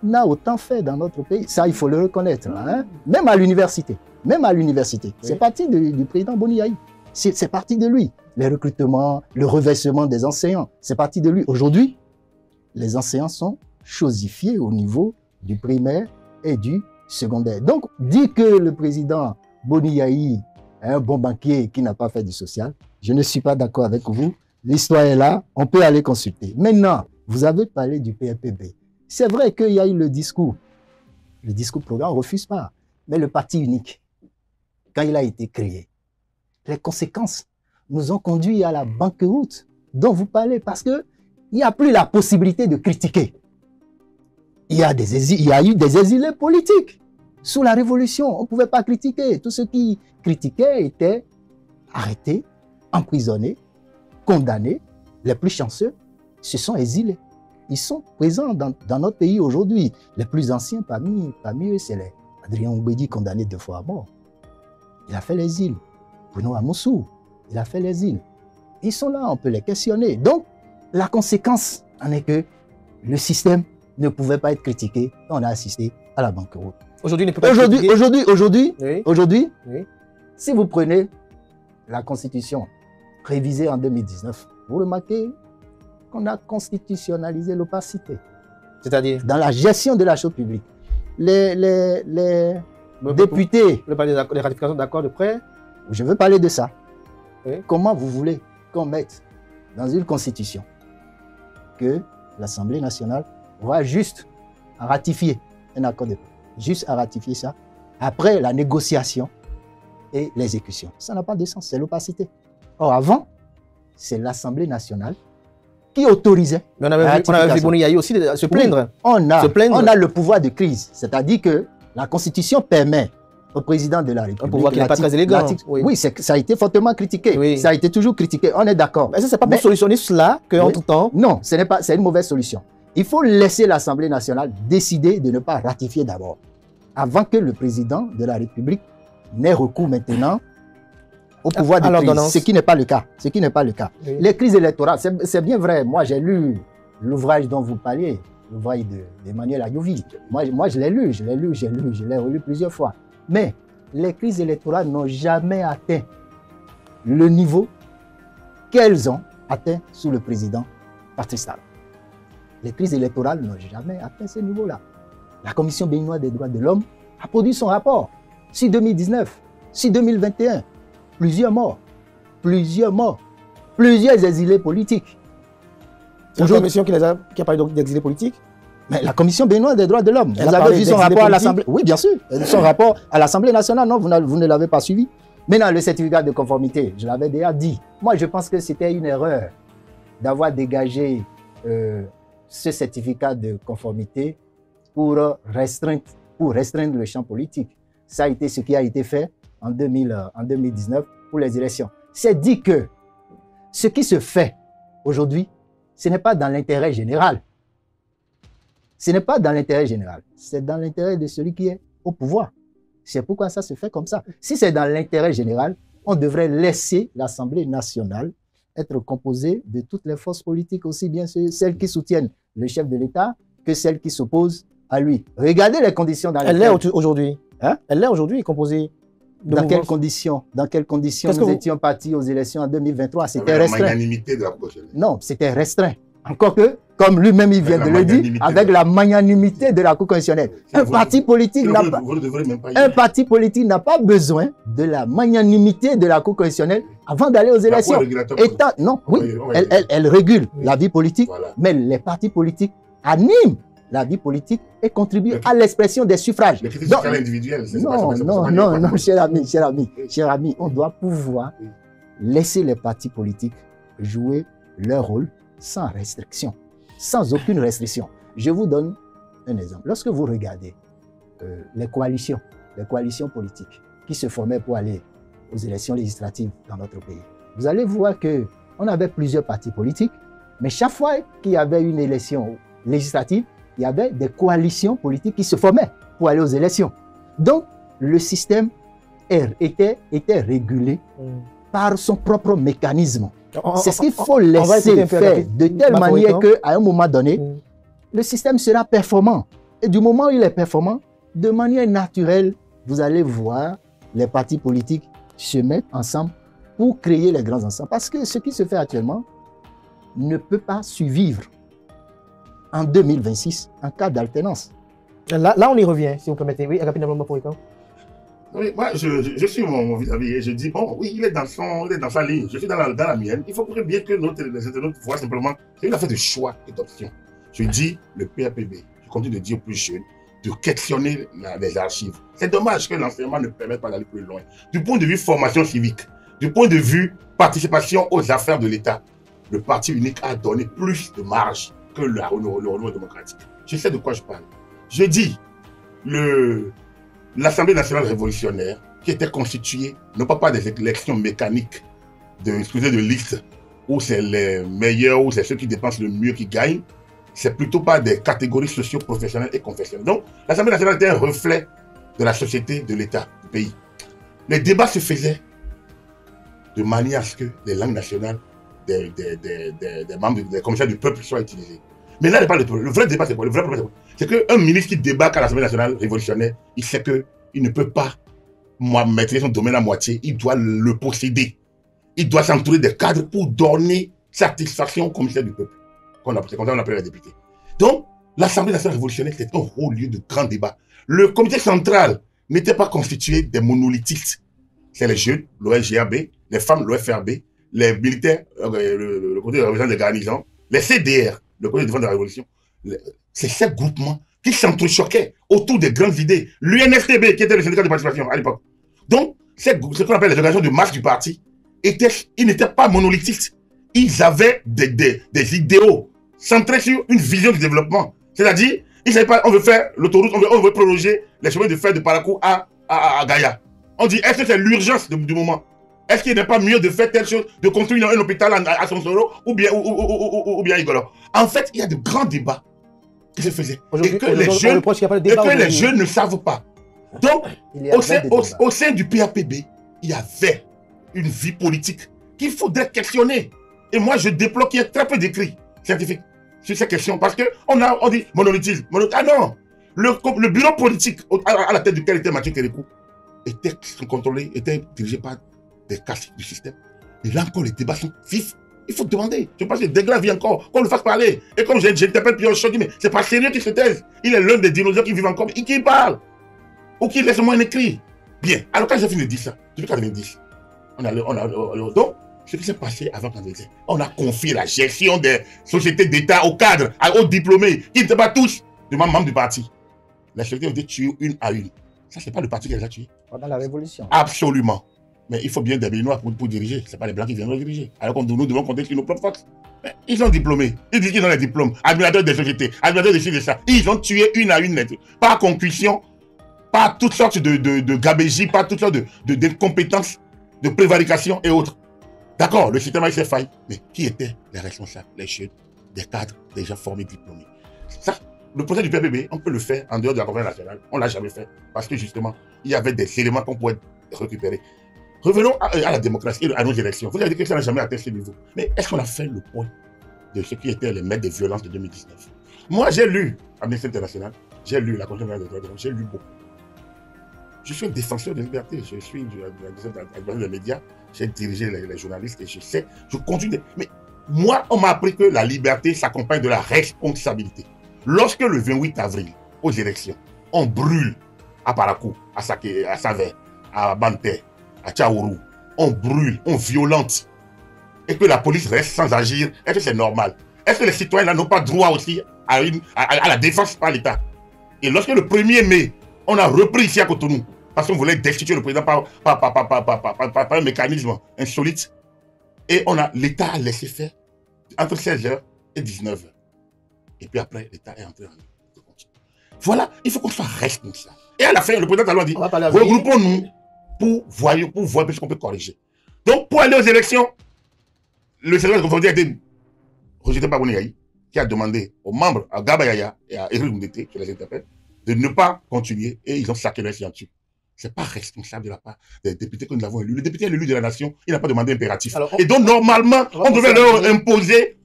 Speaker 2: n'a autant fait dans notre pays. Ça, il faut le reconnaître. Hein? Même à l'université. C'est parti du président Boni Yayi. C'est parti de lui. Les recrutements, le reversement des enseignants, c'est parti de lui. Aujourd'hui, les enseignants sont chosifiés au niveau du primaire et du secondaire. Donc, dire que le président Boni Yayi est un bon banquier qui n'a pas fait du social, je ne suis pas d'accord avec vous. L'histoire est là, on peut aller consulter. Maintenant, vous avez parlé du PRPB. C'est vrai qu'il y a eu le discours programme, on ne refuse pas. Mais le parti unique, quand il a été créé, les conséquences nous ont conduit à la banqueroute dont vous parlez parce qu'il n'y a plus la possibilité de critiquer. Il y a eu des exilés politiques. Sous la Révolution, on ne pouvait pas critiquer. Tous ceux qui critiquaient étaient arrêtés, emprisonnés, condamnés. Les plus chanceux se sont exilés. Ils sont présents dans notre pays aujourd'hui. Les plus anciens parmi eux, c'est Adrien Oubedi, condamné 2 fois à mort. Il a fait l'exil. Bruno Amoussou, il a fait l'exil. Ils sont là, on peut les questionner. Donc, la conséquence en est que le système ne pouvait pas être critiqué. On a assisté à la banqueroute.
Speaker 1: Aujourd'hui, ne peut pas être critiqué.
Speaker 2: Aujourd'hui, si vous prenez la Constitution révisée en 2019, vous remarquez qu'on a constitutionnalisé l'opacité.
Speaker 1: C'est-à-dire?
Speaker 2: Dans la gestion de la chose publique. Les députés...
Speaker 1: Vous voulez parler des ratifications d'accords de prêt?
Speaker 2: Je veux parler de ça. Comment vous voulez qu'on mette dans une constitution que l'Assemblée nationale va juste à ratifier un accord de prêt, juste à ratifier ça, après la négociation et l'exécution. Ça n'a pas de sens, c'est l'opacité. Or, avant, c'est l'Assemblée nationale qui autorisait.
Speaker 1: Mais on avait vu Boni Yayi aussi se plaindre.
Speaker 2: Oui, on a le pouvoir de crise, c'est-à-dire que la Constitution permet au président de la République.
Speaker 1: Un pouvoir qui n'est pas très élégant.
Speaker 2: Oui, ça a été fortement critiqué. Oui. Ça a été toujours critiqué, on est d'accord.
Speaker 1: Mais ça, c'est pas pour solutionner cela qu'entre-temps...
Speaker 2: Non, c'est une mauvaise solution. Il faut laisser l'Assemblée nationale décider de ne pas ratifier d'abord, avant que le président de la République n'ait recours maintenant au pouvoir de crise, ce qui n'est pas le cas. Oui. Les crises électorales, c'est bien vrai. Moi, j'ai lu l'ouvrage dont vous parliez, l'ouvrage d'Emmanuel Ayovi. Moi, je l'ai lu, je l'ai relu plusieurs fois. Mais les crises électorales n'ont jamais atteint le niveau qu'elles ont atteint sous le président Patrice Talon. Les crises électorales n'ont jamais atteint ce niveau-là. La Commission béninoise des droits de l'homme a produit son rapport sur 2019, sur 2021. Plusieurs morts, plusieurs exilés politiques.
Speaker 1: C'est la commission qui a parlé d'exilés politiques?
Speaker 2: Mais la Commission béninoise des droits de l'homme, vous avez vu son rapport à l'Assemblée. Oui, bien sûr. Son rapport à l'Assemblée nationale, non, vous ne l'avez pas suivi. Maintenant, le certificat de conformité, je l'avais déjà dit. Moi, je pense que c'était une erreur d'avoir dégagé ce certificat de conformité pour restreindre le champ politique. Ça a été ce qui a été fait en 2019 pour les élections. C'est dit que ce qui se fait aujourd'hui, ce n'est pas dans l'intérêt général. Ce n'est pas dans l'intérêt général. C'est dans l'intérêt de celui qui est au pouvoir. C'est pourquoi ça se fait comme ça. Si c'est dans l'intérêt général, on devrait laisser l'Assemblée nationale être composée de toutes les forces politiques, aussi bien celles qui soutiennent le chef de l'État que celles qui s'opposent à lui. Regardez les conditions dans lesquelles...
Speaker 1: Elle l'est aujourd'hui. Hein? Elle l'est aujourd'hui, composée de
Speaker 2: Dans quelles conditions nous étions partis aux élections en 2023? C'était restreint.
Speaker 3: La magnanimité de la Cour constitutionnelle.
Speaker 2: Non, c'était restreint. Encore que, comme lui-même il vient de le dire, avec la magnanimité de la Cour constitutionnelle. Un parti politique n'a pas besoin de la magnanimité de la Cour constitutionnelle avant d'aller aux élections. Non, oui, elle régule la vie politique, mais les partis politiques animent la vie politique et contribuent à l'expression des suffrages. Non, cher ami, on doit pouvoir laisser les partis politiques jouer leur rôle sans restriction, sans aucune restriction. Je vous donne un exemple. Lorsque vous regardez les coalitions politiques qui se formaient pour aller aux élections législatives dans notre pays, vous allez voir qu'on avait plusieurs partis politiques, mais chaque fois qu'il y avait une élection législative, il y avait des coalitions politiques qui se formaient pour aller aux élections. Donc, le système était régulé par son propre mécanisme. C'est ce qu'il faut laisser faire de telle manière qu'à un moment donné, le système sera performant. Et du moment où il est performant, de manière naturelle, vous allez voir les partis politiques se mettre ensemble pour créer les grands ensembles. Parce que ce qui se fait actuellement ne peut pas survivre en 2026 en cas d'alternance.
Speaker 1: Là, on y revient, si vous permettez. Oui, rapidement, Forican.
Speaker 3: Oui, moi, je suis mon vis-à-vis et je dis, bon, oui, il est dans sa ligne, je suis dans la mienne. Il faut bien que les internautes voient simplement qu'il a fait de choix et d'options. Je dis, le PAPB, je continue de dire aux plus jeunes, de questionner les archives. C'est dommage que l'enseignement ne permette pas d'aller plus loin. Du point de vue formation civique, du point de vue participation aux affaires de l'État, le parti unique a donné plus de marge que le renouveau démocratique. Je sais de quoi je parle. Je dis, l'Assemblée nationale révolutionnaire, qui était constituée, non pas par des élections mécaniques de liste, où c'est les meilleurs, où c'est ceux qui dépensent le mieux qui gagnent, c'est plutôt par des catégories socio-professionnelles et confessionnelles. Donc, l'Assemblée nationale était un reflet de la société, de l'État, du pays. Les débats se faisaient de manière à ce que les langues nationales des membres des commissaires du peuple soient utilisées. Mais là, le vrai débat, c'est quoi? Le vrai problème, c'est qu'un ministre qui débarque à l'Assemblée nationale révolutionnaire, il sait qu'il ne peut pas maîtriser son domaine à moitié, il doit le posséder. Il doit s'entourer des cadres pour donner satisfaction au commissaire du peuple. C'est comme ça qu'on appelle les députés. Donc, l'Assemblée nationale révolutionnaire, c'est un haut lieu de grand débat. Le comité central n'était pas constitué des monolithistes. C'est les jeunes, l'OLGAB, les femmes, l'OFRB, les militaires, le côté de la révolution des garnisons, les CDR, le côté de défense de la révolution. C'est ces groupements qui s'entrechoquaient autour des grandes idées. L'UNFTB, qui était le syndicat de participation à l'époque. Donc, ce qu'on appelle les organisations de masse du parti, ils n'étaient pas monolithistes. Ils avaient des idéaux centrés sur une vision du développement. C'est-à-dire, ils ne savaient pas, on veut faire l'autoroute, on veut prolonger les chemins de fer de Parakou à Gaïa. On dit, est-ce que c'est l'urgence du moment? Est-ce qu'il n'est pas mieux de faire telle chose, de construire un hôpital à Sonsoro ou bien Igolo? En fait, il y a de grands débats qui se faisaient. Et que les jeunes ne savent pas. Donc, au sein du PAPB, il y avait une vie politique qu'il faudrait questionner. Et moi, je déplore qu'il y ait très peu d'écrits scientifiques sur ces questions. Parce qu'on dit monolithisme. Ah non! Le bureau politique à la tête duquel était Mathieu Kérékou était dirigé par des caciques du système. Et là encore, les débats sont vifs. Il faut demander. Je pense que Degla vit encore, qu'on le fasse parler. Et comme j'interpelle Pierre Chaud, mais c'est pas sérieux qu'il se taise. Il est l'un des dinosaures qui vivent encore, et qui parle. Ou qui laisse moins un écrit. Bien. Alors quand j'ai fini de dire ça, depuis 90, donc, ce qui s'est passé avant 90, on a confié la gestion des sociétés d'État aux cadres, aux diplômés, qui n'étaient pas tous membres du parti. La société a été tuée une à une. Ça, c'est pas le parti qui les a tués.
Speaker 2: Pendant la Révolution.
Speaker 3: Absolument. Mais il faut bien des Béninois pour diriger. Ce n'est pas les Blancs qui viennent diriger. Alors que nous devons compter sur nos propres forces. Mais ils sont diplômés. Ils disent qu'ils ont les diplômes. Administrateurs des sociétés, administrateurs de ci, de ça. Ils ont tué une à une. Par concussion, par toutes sortes de gabégies, par toutes sortes d'incompétences, de prévarication et autres. D'accord, le système a ses failles. Mais qui étaient les responsables, les chefs, des cadres, des gens formés, diplômés? Ça, le projet du PPB, on peut le faire en dehors de la Convention nationale. On ne l'a jamais fait. Parce que justement, il y avait des éléments qu'on pouvait récupérer. Revenons à la démocratie et à nos élections. Vous avez dit que ça n'a jamais atteint ce niveau. Mais est-ce qu'on a fait le point de ce qui étaient les maîtres des violences de 2019? Moi, j'ai lu Amnesty International, j'ai lu la Convention des droits de l'homme, j'ai lu beaucoup. Je suis un défenseur des libertés, je suis un des médias, j'ai dirigé les journalistes et je sais, je conduis. Mais moi, on m'a appris que la liberté s'accompagne de la responsabilité. Lorsque le 28 avril, aux élections, on brûle à Parakou, à Savè, à Banté, à Tchaourou, on brûle, on violente, et que la police reste sans agir, est-ce que c'est normal? Est-ce que les citoyens n'ont pas droit aussi à la défense par l'État? Et lorsque le 1er mai, on a repris ici à Cotonou, parce qu'on voulait destituer le président par un mécanisme insolite, et l'État a laissé faire entre 16h et 19h. Et puis après, l'État est entré en compte. Voilà, il faut qu'on soit responsable. Et à la fin, le président Talon a dit, regroupons-nous pour voir ce qu'on peut corriger. Donc, pour aller aux élections, le secrétaire de conformité a été rejeté par Boniaï, qui a demandé aux membres, à Gabayaya et à Eric Moundete, je les interpelle, de ne pas continuer, et ils ont saqué leur signature. Ce n'est pas responsable de la part des députés que nous avons élus. Le député est l'élu de la nation, il n'a pas demandé impératif. Alors, et donc, normalement, on devait leur imposer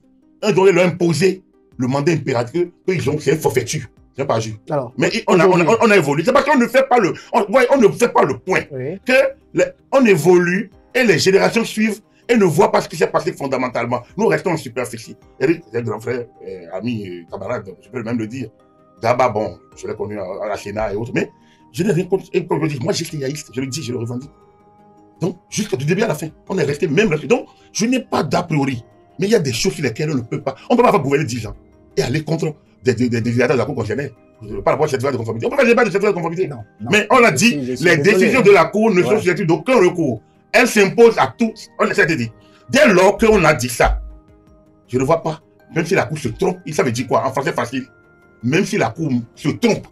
Speaker 3: le mandat impératif, c'est une forfaiture. C'est pas juste. Mais on a évolué. C'est parce qu'on ne fait pas on ne fait pas le point. Oui. On évolue et les générations suivent et ne voient pas ce qui s'est passé fondamentalement. Nous restons en superficie. Eric, c'est un grand frère, ami, camarade, je peux même le dire. Gaba, bon, je l'ai connu à la Sénat et autres, mais je n'ai rien contre. Et comme je dis, moi, je suis yaïste, je le dis, je le revendique. Donc, jusqu'au début à la fin, on est resté même là. Donc, je n'ai pas d'a priori. Mais il y a des choses sur lesquelles on ne peut pas. On ne peut pas gouverner 10 ans et aller contre des décideurs de la Cour constitutionnelle. Par rapport à cette certificat de conformité. On peut pas débattre de certificat de conformité. Non. Mais on a dit, les décisions de la Cour ne sont susceptibles d'aucun recours. Elles s'imposent à tous. On l'a dit. Dès lors qu'on a dit ça, je ne vois pas, même si la Cour se trompe, ça veut dire quoi? En français facile. Même si la Cour se trompe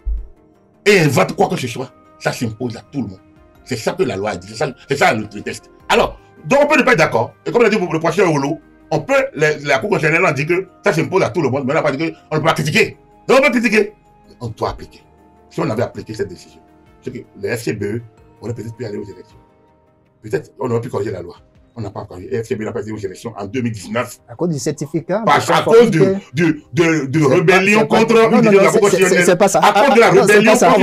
Speaker 3: et invente quoi que ce soit, ça s'impose à tout le monde. C'est ça que la loi a dit. C'est ça le test. Alors, donc on peut ne pas être d'accord. Et comme l'a dit le professeur Olo, on peut, la Cour constitutionnelle a dit que ça s'impose à tout le monde, mais on n'a pas dit qu'on ne peut pas critiquer. Donc on peut critiquer. On doit appliquer. Si on avait appliqué cette décision, c'est que le FCBE aurait peut-être pu aller aux élections. Peut-être on aurait pu corriger la loi. On n'a pas corrigé. Le FCBE n'a pas été aux élections en 2019.
Speaker 2: À cause du certificat.
Speaker 3: À cause de rébellion contre la Cour constitutionnelle.
Speaker 2: C'est pas ça.
Speaker 3: À cause de la rébellion contre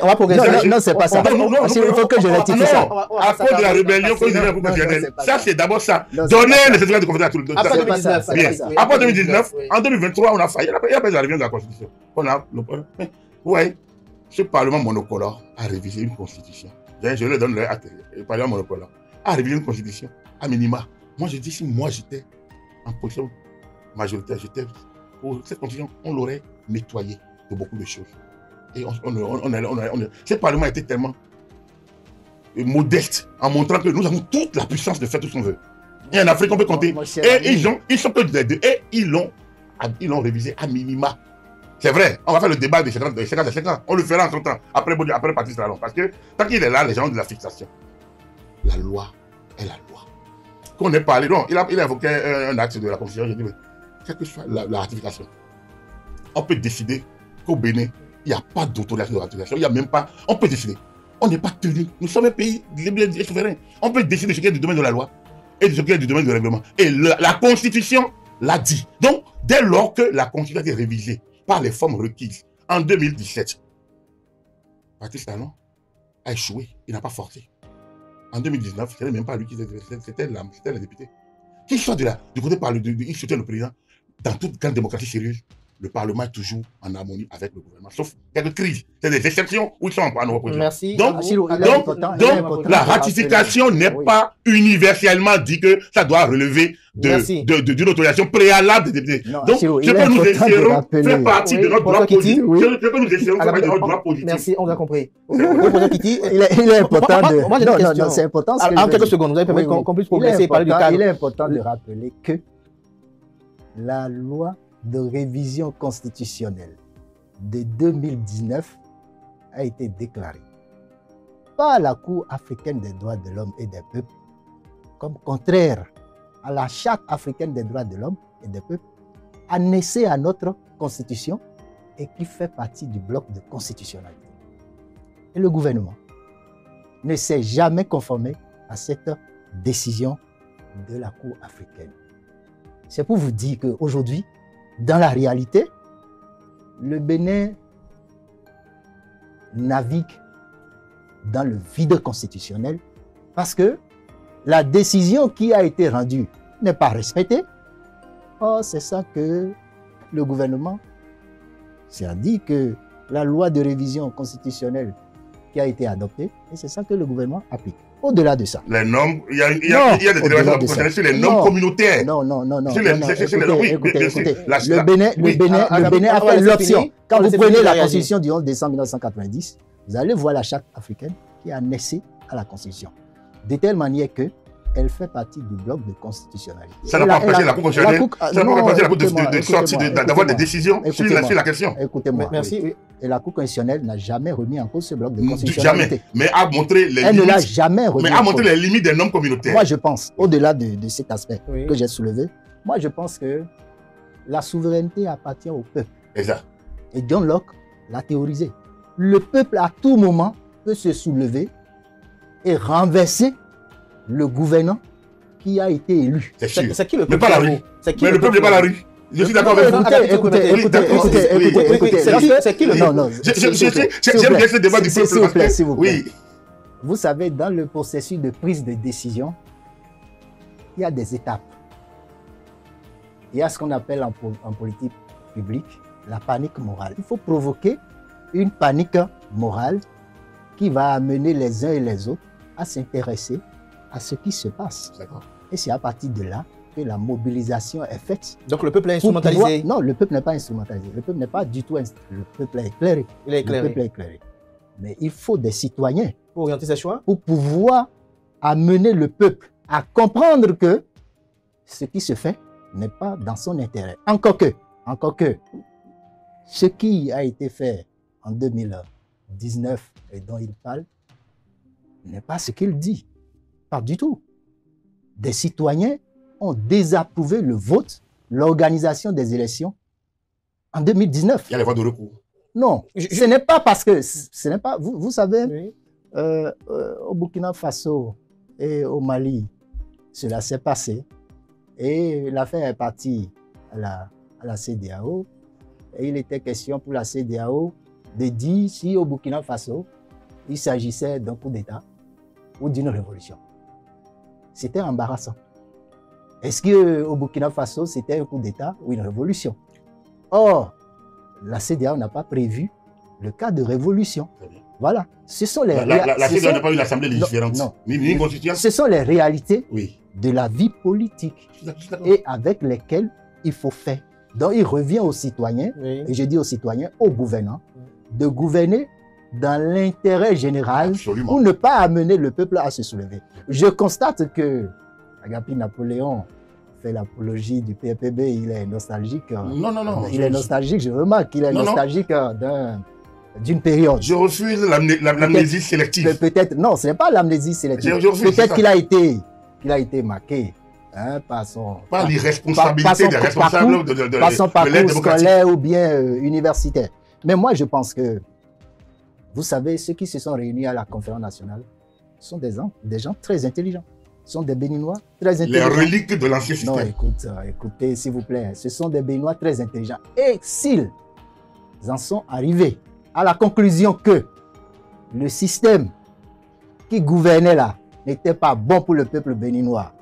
Speaker 2: on va progresser. Non, c'est pas ça. Il faut que je rectifie ça.
Speaker 3: À cause de la rébellion contre la Cour constitutionnelle. Ça, c'est d'abord ça. Donner les certificats de conformité à tout le monde. Après 2019, en 2023, on a failli. Il n'y a pas de la révision de la Constitution. Ouais, ce Parlement monocolore a révisé une Constitution. Je leur donne leur acte. Le Parlement monocolore a révisé une Constitution, à minima. Moi, je dis, si moi j'étais en position majoritaire, j'étais pour cette Constitution, on l'aurait nettoyée de beaucoup de choses. Et ce Parlement était tellement modeste en montrant que nous avons toute la puissance de faire tout ce qu'on veut. Et en Afrique, on peut compter. Et ils sont que des deux. Et ils l'ont révisé à minima. C'est vrai, on va faire le débat de 50 ans. On le fera en son temps, après Patrice Talon. Parce que tant qu'il est là, les gens ont de la fixation. La loi est la loi. Qu'on ait parlé, non, il a évoqué un acte de la Constitution. J'ai dit, mais quelle que soit la ratification, on peut décider qu'au Bénin, il n'y a pas d'autorisation de ratification. Il n'y a même pas. On peut décider. On n'est pas tenu. Nous sommes un pays libre et souverain. On peut décider de ce qui est du domaine de la loi et de ce qui est du domaine du règlement. Et la Constitution l'a dit. Donc, dès lors que la Constitution a été révisée par les formes requises en 2017, Patrice Talon a échoué. Il n'a pas forcé. En 2019, ce n'était même pas lui qui était, c'était les députés. Qu'il soit du côté il soutient le président. Dans toute grande démocratie sérieuse, le Parlement est toujours en harmonie avec le gouvernement. Sauf quelques crises. C'est des exceptions où ils sont en opposition.
Speaker 1: Merci.
Speaker 3: Donc, la ratification n'est pas universellement dit que ça doit relever d'une autorisation préalable des députés. Donc, ce que nous essayerons fait partie de notre droit politique. Ce que nous essayerons fait partie de notre droit politique.
Speaker 1: Merci, on a compris. Il
Speaker 2: est important de...
Speaker 1: Moi, j'ai une question.
Speaker 2: C'est important.
Speaker 1: En quelques secondes, vous allez permettre qu'on puisse progresser et parler du cadre.
Speaker 2: Il est important de rappeler que la loi de révision constitutionnelle de 2019 a été déclarée par la Cour africaine des droits de l'homme et des peuples comme contraire à la Charte africaine des droits de l'homme et des peuples, annexée à notre constitution et qui fait partie du bloc de constitutionnalité. Et le gouvernement ne s'est jamais conformé à cette décision de la Cour africaine. C'est pour vous dire qu'aujourd'hui, dans la réalité, le Bénin navigue dans le vide constitutionnel parce que la décision qui a été rendue n'est pas respectée. Or, c'est ça que le gouvernement s'est dit, que la loi de révision constitutionnelle qui a été adoptée, et c'est ça que le gouvernement applique. Au-delà de ça.
Speaker 3: Les normes, il y a des dérogations sur les normes communautaires.
Speaker 2: Non.
Speaker 3: Écoutez,
Speaker 2: le Bénin a fait l'option. Quand vous prenez la Constitution du 11 décembre 1990, vous allez voir la Charte africaine qui est annexée à la Constitution. De telle manière qu'elle fait partie du bloc de constitutionnalité.
Speaker 3: Ça n'a pas empêché la Cour constitutionnelle d'avoir des décisions sur la question.
Speaker 2: Écoutez-moi.
Speaker 1: Merci. Oui.
Speaker 2: Et la Cour constitutionnelle n'a jamais remis en cause ce bloc de constitutionnalité.
Speaker 3: Jamais. Mais a montré les
Speaker 2: Elle
Speaker 3: limites.
Speaker 2: ne l'a jamais remis.
Speaker 3: Mais a montré les limites des normes communautaires.
Speaker 2: Moi, je pense, au-delà de cet aspect que j'ai soulevé, moi, je pense que la souveraineté appartient au peuple.
Speaker 3: Exact.
Speaker 2: Et John Locke l'a théorisé. Le peuple, à tout moment, peut se soulever et renverser le gouvernant qui a été élu.
Speaker 3: C'est sûr.
Speaker 1: C'est qui le peuple?
Speaker 3: Mais pas la rue. Mais le peuple n'est pas la rue. Je suis d'accord avec vous.
Speaker 2: Écoutez.
Speaker 1: C'est qui le peuple?
Speaker 3: J'aime bien ce débat du peuple.
Speaker 2: S'il vous plaît. Vous savez, dans le processus de prise de décision, il y a des étapes. Il y a ce qu'on appelle en politique publique la panique morale. Il faut provoquer une panique morale qui va amener les uns et les autres à s'intéresser à ce qui se passe. Et c'est à partir de là que la mobilisation est faite.
Speaker 1: Donc le peuple est instrumentalisé?
Speaker 2: Non, le peuple n'est pas instrumentalisé. Le peuple n'est pas du tout instrumentalisé. Le peuple est éclairé.
Speaker 1: Il est éclairé.
Speaker 2: Le peuple est éclairé. Mais il faut des citoyens
Speaker 1: pour orienter ses choix,
Speaker 2: pour pouvoir amener le peuple à comprendre que ce qui se fait n'est pas dans son intérêt. Encore que, ce qui a été fait en 2019 et dont il parle n'est pas ce qu'il dit. Pas du tout. Des citoyens ont désapprouvé le vote, l'organisation des élections en 2019.
Speaker 3: Il y a les voies de recours.
Speaker 2: Non, ce n'est pas parce que, ce n'est pas, vous savez, au Burkina Faso et au Mali, cela s'est passé et l'affaire est partie à la CEDEAO et il était question pour la CEDEAO de dire si au Burkina Faso, il s'agissait d'un coup d'État ou d'une révolution. C'était embarrassant. Est-ce qu'au Burkina Faso, c'était un coup d'État ou une révolution? Or, la CEDEAO n'a pas prévu le cas de révolution. Voilà. Ce sont les
Speaker 3: la CEDEAO n'a pas une assemblée légiférante, ni une constitution.
Speaker 2: Ce sont les réalités de la vie politique et avec lesquelles il faut faire. Donc, il revient aux citoyens, et je dis aux citoyens, aux gouvernants, de gouverner dans l'intérêt général pour ne pas amener le peuple à se soulever. Je constate que Agapi Napoléon fait l'apologie du PPB, il est nostalgique.
Speaker 3: Non.
Speaker 2: Il est nostalgique, je remarque qu'il est nostalgique d'une période.
Speaker 3: Je refuse l'amnésie sélective.
Speaker 2: Peut-être, non, ce n'est pas l'amnésie sélective. Peut-être qu'il a été marqué
Speaker 3: par l'irresponsabilité des responsables
Speaker 2: par son parcours scolaire ou bien universitaire. Mais moi, je pense que, vous savez, ceux qui se sont réunis à la conférence nationale sont des gens très intelligents. Ce sont des Béninois très intelligents.
Speaker 3: Les reliques de l'ancien système.
Speaker 2: Non, écoutez, s'il vous plaît, ce sont des Béninois très intelligents. Et s'ils en sont arrivés à la conclusion que le système qui gouvernait là n'était pas bon pour le peuple béninois,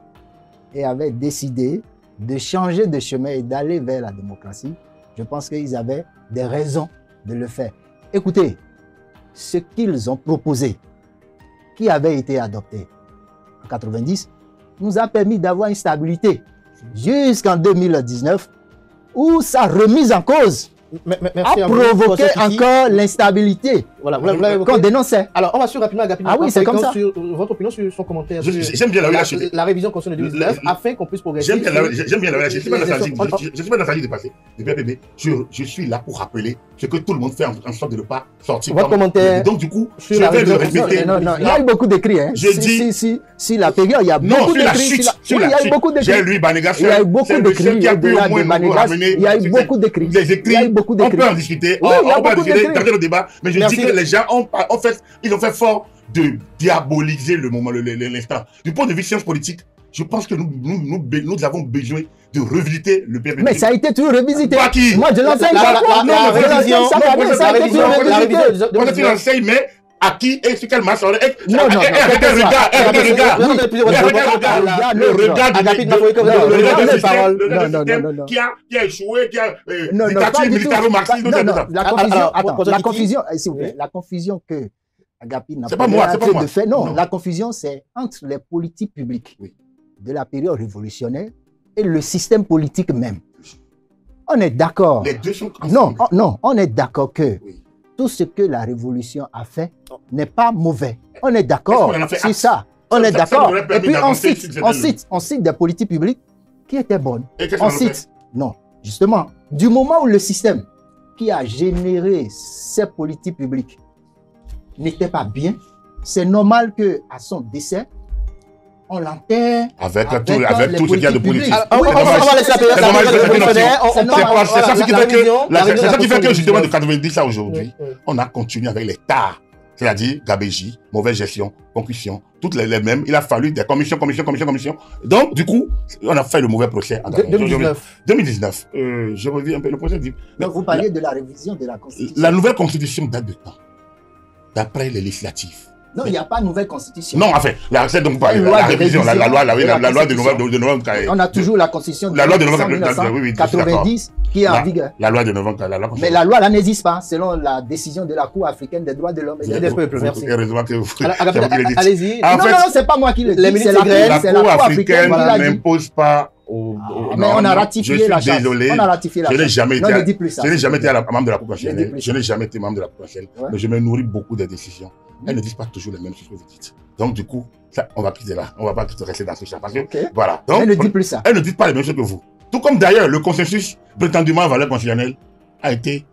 Speaker 2: et avaient décidé de changer de chemin et d'aller vers la démocratie, je pense qu'ils avaient des raisons de le faire. Écoutez, ce qu'ils ont proposé, qui avait été adopté en 90, nous a permis d'avoir une stabilité jusqu'en 2019, où sa remise en cause a provoqué encore l'instabilité qu'on dénonçait.
Speaker 1: Alors, on va suivre rapidement Agapit.
Speaker 2: Ah oui, c'est comme ça.
Speaker 1: Sur votre opinion sur son commentaire.
Speaker 3: J'aime bien
Speaker 1: la révision constitutionnelle de 2019 afin qu'on puisse progresser.
Speaker 3: J'aime bien la je ne suis pas nostalgique de passer. Je suis là pour rappeler ce que tout le monde fait en sorte de ne pas sortir.
Speaker 1: Votre commentaire.
Speaker 3: Donc, du coup, je vais le répéter.
Speaker 2: Non, il y a eu beaucoup d'écrits.
Speaker 3: Je dis.
Speaker 2: Si la période, il y a beaucoup d'écrits. Il y a eu beaucoup d'écrits.
Speaker 3: J'ai lu Banega.
Speaker 2: Il y a eu beaucoup d'écrits. Il y a eu beaucoup d'écrits.
Speaker 3: Les écrits. On peut en discuter, on peut discuter, garder le débat, mais je dis que les gens ils ont fait fort de diaboliser le moment, l'instant. Du point de vue science politique, je pense que nous avons besoin de revisiter le PPP.
Speaker 2: Mais ça a été toujours revisité.
Speaker 3: Pas qui?
Speaker 2: Moi, je l'enseigne.
Speaker 3: La révision, tu l'enseignes, mais à qui et sur quelle masse?
Speaker 2: Non,
Speaker 3: qui a échoué, qui a
Speaker 2: la confusion, s'il vous plaît, la confusion que Agapit n'a pas de fait. Non, la confusion, c'est entre les politiques publiques de la période révolutionnaire et le système politique même. On est d'accord.
Speaker 3: Les deux sont
Speaker 2: non, on est d'accord que tout ce que la révolution a fait n'est pas mauvais. On est d'accord sur ça. On est d'accord. Et puis on cite des politiques publiques qui étaient bonnes. On cite. Non, justement, du moment où le système qui a généré ces politiques publiques n'était pas bien, c'est normal qu'à son décès, on l'enterre
Speaker 3: avec tout ce qu'il y a de politique.
Speaker 1: On va laisser
Speaker 3: c'est ça qui fait que justement de 90 à aujourd'hui, on a continué avec les tares. C'est-à-dire gabégie, mauvaise gestion, concussion, toutes les mêmes. Il a fallu des commissions. Donc, du coup, on a fait le mauvais procès en 2019. Je reviens un peu le procès.
Speaker 2: Donc, vous parliez de la révision de la Constitution.
Speaker 3: La nouvelle Constitution date de quand? D'après les législatives.
Speaker 2: Non, il n'y a pas de nouvelle constitution.
Speaker 3: Non, enfin, celle dont vous parlez, la révision, la loi de novembre.
Speaker 2: On a toujours la constitution de
Speaker 3: 1990
Speaker 2: qui est en vigueur.
Speaker 3: La loi de novembre.
Speaker 2: Mais la loi là n'existe pas, selon la décision de la Cour africaine des droits de l'homme et des peuples.
Speaker 1: Merci.
Speaker 3: Heureusement que vous
Speaker 1: allez-y.
Speaker 2: Non, c'est pas moi qui le dis.
Speaker 3: La Cour africaine n'impose pas.
Speaker 2: Mais on a ratifié la charte.
Speaker 3: Désolé,
Speaker 2: on a ratifié la charte.
Speaker 3: Je n'ai jamais été membre de la Cour
Speaker 2: constitutionnelle.
Speaker 3: Je n'ai jamais été membre de la Cour constitutionnelle. Mais je me nourris beaucoup des décisions. Elles ne disent pas toujours les mêmes choses que vous dites. Donc, du coup, ça, on va quitter là. On ne va pas rester dans ce champ. Voilà. Donc,
Speaker 2: elle ne dit plus ça.
Speaker 3: Elle ne dit pas les mêmes choses que vous. Tout comme d'ailleurs, le consensus prétendument à valeur constitutionnelle a été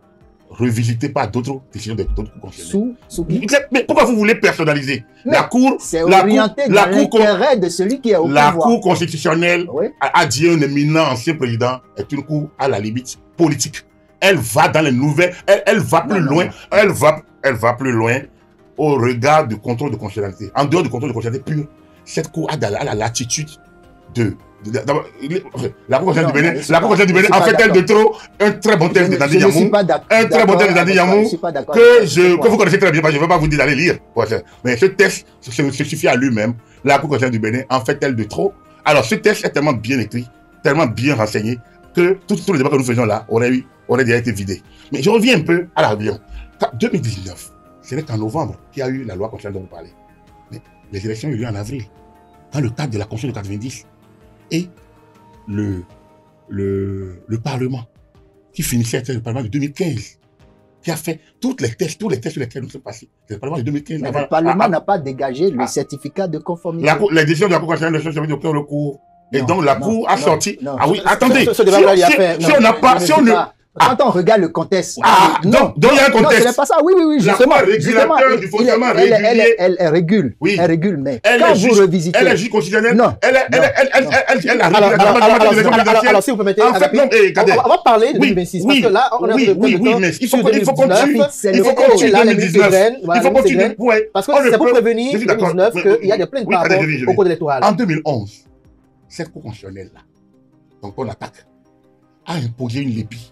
Speaker 3: revisité par d'autres décisions d'autres cours constitutionnels. Mais pourquoi vous voulez personnaliser? La Cour,
Speaker 2: c'est orienté dans l'intérêt de celui qui est au pouvoir.
Speaker 3: La Cour constitutionnelle a dit un éminent ancien président est une cour à la limite politique. Elle va dans les nouvelles, elle va plus loin, elle va plus loin au regard du contrôle de constitutionnalité. En dehors du contrôle de constitutionnalité pur, cette cour a la latitude de la Cour constitutionnelle du Bénin, en fait elle de trop un très bon texte de Dadi Yamou, que vous connaissez très bien, je ne veux pas vous dire d'aller lire, mais ce texte se suffit à lui-même. La Cour constitutionnelle du Bénin en fait elle de trop. Alors ce texte est tellement bien écrit, tellement bien renseigné que tous les débats que nous faisons là auraient déjà été vidés. Mais je reviens un peu à la réunion. 2019, ce n'est qu'en novembre qu'il y a eu la loi constitutionnelle dont vous parlez. Mais les élections ont eu lieu en avril, dans le cadre de la Constitution de 90. Et le Parlement, qui finissait le Parlement de 2015, qui a fait tous les tests sur lesquels nous sommes passés. Le Parlement de 2015.
Speaker 2: Mais le Parlement n'a pas dégagé le certificat de conformité.
Speaker 3: Les décisions de la Cour constitutionnelle ne sont jamais aucun recours. Et donc la Cour a sorti. Ah oui, attendez. Si on ne.
Speaker 2: Quand on regarde le contexte.
Speaker 3: Donc il y a un contexte.
Speaker 2: Non, c'est pas ça. Oui, justement. Elle régule.
Speaker 3: Oui.
Speaker 2: Elle régule, mais quand vous revisitez.
Speaker 3: Elle est juge constitutionnelle.
Speaker 2: Non.
Speaker 3: Elle
Speaker 1: alors, si vous permettez, on va parler de 2026. Parce que là, on est
Speaker 3: mais il faut continuer.
Speaker 1: Il faut continuer 2019. Il faut continuer. Parce que c'est pour prévenir 2019 qu'il y a des plaintes par rapport au code électoral.
Speaker 3: En 2011, cette Cour constitutionnelle-là, donc on attaque, a imposé une lépie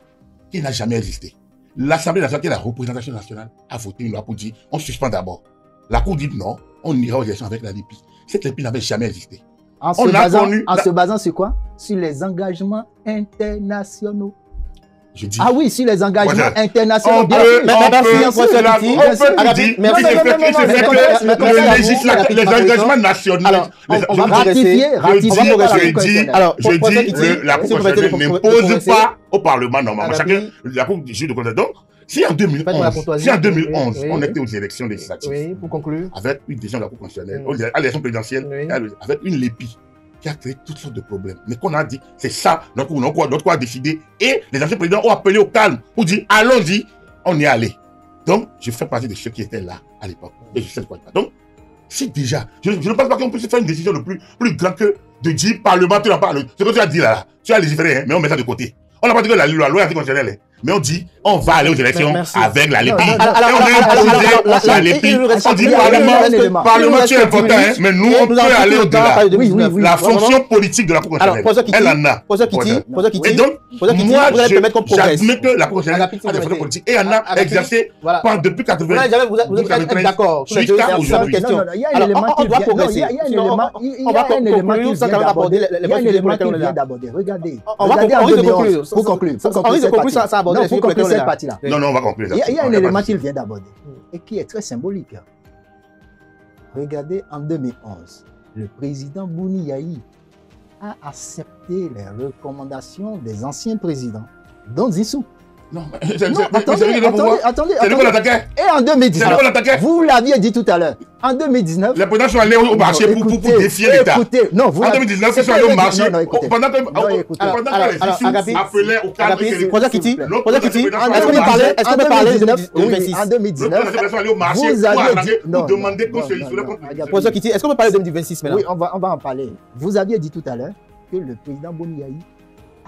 Speaker 3: qui n'a jamais existé. L'Assemblée nationale, qui est la représentation nationale, a voté une loi pour dire on suspend d'abord. La Cour dit non, on ira aux élections avec la lépie. Cette lépie n'avait jamais existé.
Speaker 2: En se basant sur quoi? Sur les engagements internationaux. Ah oui, sur les engagements internationaux.
Speaker 3: Bien sûr. Les engagements nationaux.
Speaker 2: On va ratifier.
Speaker 3: Je dis, la Cour constitutionnelle n'impose pas au Parlement normalement. Chacun, la Cour juge de constitution. Donc, si en 2011, on était aux élections législatives,
Speaker 1: pour conclure,
Speaker 3: avec une décision de la Cour constitutionnelle, à l'élection présidentielle, avec une LEPI, qui a créé toutes sortes de problèmes. Mais qu'on a dit, c'est ça, notre quoi a décidé. Et les anciens présidents ont appelé au calme pour dire, allons-y, on y est allé. Donc, je fais partie de ceux qui étaient là à l'époque. Et je sais de quoi il parle. Donc, si déjà, je ne pense pas qu'on puisse faire une décision de plus grande que de dire, Parlement, tu n'en parles. Ce que tu as dit là, tu as légiféré, mais on met ça de côté. On n'a pas dit que la loi anticonstitutionnelle, mais on dit, on va aller aux élections avec la LEPI. La LEPI, on dit Parlement, c'est important, mais nous, on peut aller au-delà. La fonction politique de la Cour constitutionnelle, elle en a. Et donc, moi, j'admets que la Cour constitutionnelle a des fonctions politiques et en a exercé depuis 1993 jusqu'à aujourd'hui.
Speaker 2: Il y a un élément qui vient d'aborder. Regardez. Pour conclure.
Speaker 1: cette
Speaker 3: partie-là. Non, on va conclure.
Speaker 2: Il y a un élément qu'il vient d'aborder et qui est très symbolique. Regardez, en 2011, le président Bouni Yahi a accepté les recommandations des anciens présidents, dont Zissou.
Speaker 3: Non,
Speaker 2: attendez. Et en 2019, vous l'aviez dit tout à l'heure, en 2019...
Speaker 3: Les présidents sont allés au marché pour défier l'État. En 2019, ils sont allés au marché pendant que les appelaient au cadre...
Speaker 1: Est-ce qu'on peut parler de 2026?
Speaker 2: En 2019,
Speaker 3: ils sont allés au marché pour demander qu'on se
Speaker 1: livre. Est-ce qu'on peut parler de 2026 maintenant?
Speaker 2: Oui, on va en parler. Vous aviez dit tout à l'heure que le président Bouni Yahi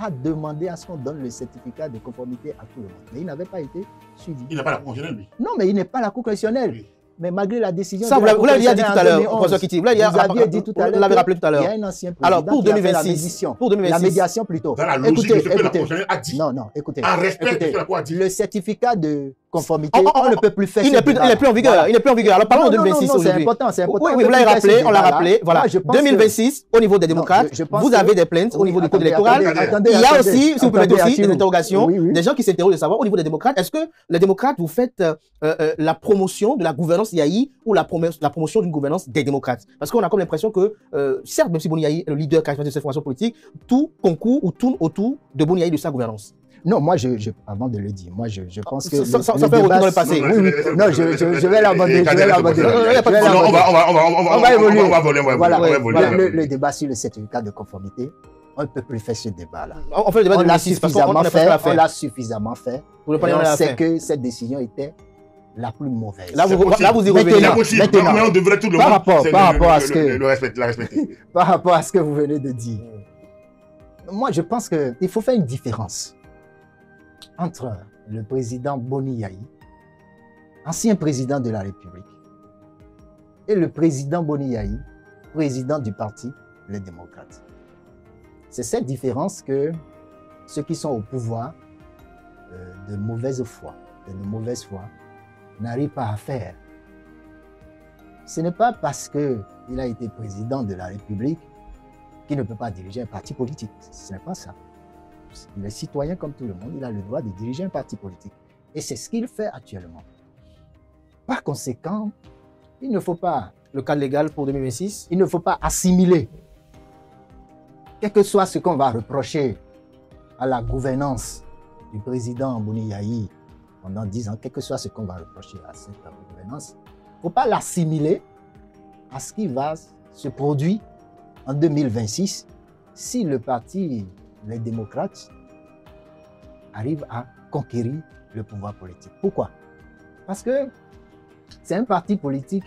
Speaker 2: a demandé à ce qu'on donne le certificat de conformité à tout le monde. Mais il n'avait pas été suivi.
Speaker 3: Il n'est pas la Cour constitutionnelle, lui.
Speaker 2: Non, mais il n'est pas la Cour constitutionnelle. Oui. Mais malgré la décision...
Speaker 1: Ça, vous l'avez dit tout à l'heure, professeur Kitty. Vous
Speaker 2: l'aviez dit tout à l'heure.
Speaker 1: Vous l'avez rappelé tout à l'heure.
Speaker 2: Il y a un ancien président qui a fait la médiation.
Speaker 1: Pour 2026.
Speaker 2: La médiation plutôt.
Speaker 3: Dans la logique de ce que la Cour constitutionnelle a dit.
Speaker 2: Non, écoutez.
Speaker 3: En respect de ce que la Cour a dit.
Speaker 2: Le certificat de conformité, on ne peut plus faire.
Speaker 1: Il n'est plus en vigueur. Il n'est plus en vigueur. Alors parlons de 2026 aujourd'hui.
Speaker 2: C'est important.
Speaker 1: Oui, vous l'avez rappelé, on l'a rappelé. Voilà. 2026, au niveau des démocrates, vous avez des plaintes au niveau du code électoral. Il y a aussi, si vous permettez aussi, des interrogations, des gens qui s'interrogent de savoir au niveau des démocrates, est-ce que les démocrates, vous faites la promotion de la gouvernance Yahi ou la promotion d'une gouvernance des démocrates? Parce qu'on a comme l'impression que, certes, même si Bouni Yahi est le leader charismatique de cette formation politique, tout concourt ou tourne autour de Bouni Yahi, de sa gouvernance.
Speaker 2: Non, moi, avant de le dire, moi, je pense que...
Speaker 1: Ça fait un retour dans le passé.
Speaker 2: Non, je vais l'aborder.
Speaker 3: On va évoluer.
Speaker 2: Voilà, le débat sur le certificat de conformité, on ne peut plus faire ce débat-là.
Speaker 1: On fait le débat de 2026 parce qu'on
Speaker 2: l'a suffisamment fait. On sait que cette décision était la plus mauvaise.
Speaker 1: Là, vous y revenez.
Speaker 3: Maintenant, mais on devrait tout le
Speaker 2: monde par rapport à ce que
Speaker 3: la respecter.
Speaker 2: Par rapport à ce que vous venez de dire. Moi, je pense qu'il faut faire une différence entre le président Bouni Yahi, ancien président de la République, et le président Bouni Yahi, président du parti Les Démocrates. C'est cette différence que ceux qui sont au pouvoir de mauvaise foi, n'arrivent pas à faire. Ce n'est pas parce qu'il a été président de la République qu'il ne peut pas diriger un parti politique. Ce n'est pas ça. Il est citoyen comme tout le monde, il a le droit de diriger un parti politique. Et c'est ce qu'il fait actuellement. Par conséquent, il ne faut pas...
Speaker 1: Le cadre légal pour 2026?
Speaker 2: Il ne faut pas assimiler. Quel que soit ce qu'on va reprocher à la gouvernance du président Bouni Yahi pendant 10 ans, quel que soit ce qu'on va reprocher à cette gouvernance, il ne faut pas l'assimiler à ce qui va se produire en 2026 si le parti... les démocrates arrivent à conquérir le pouvoir politique. Pourquoi? Parce que c'est un parti politique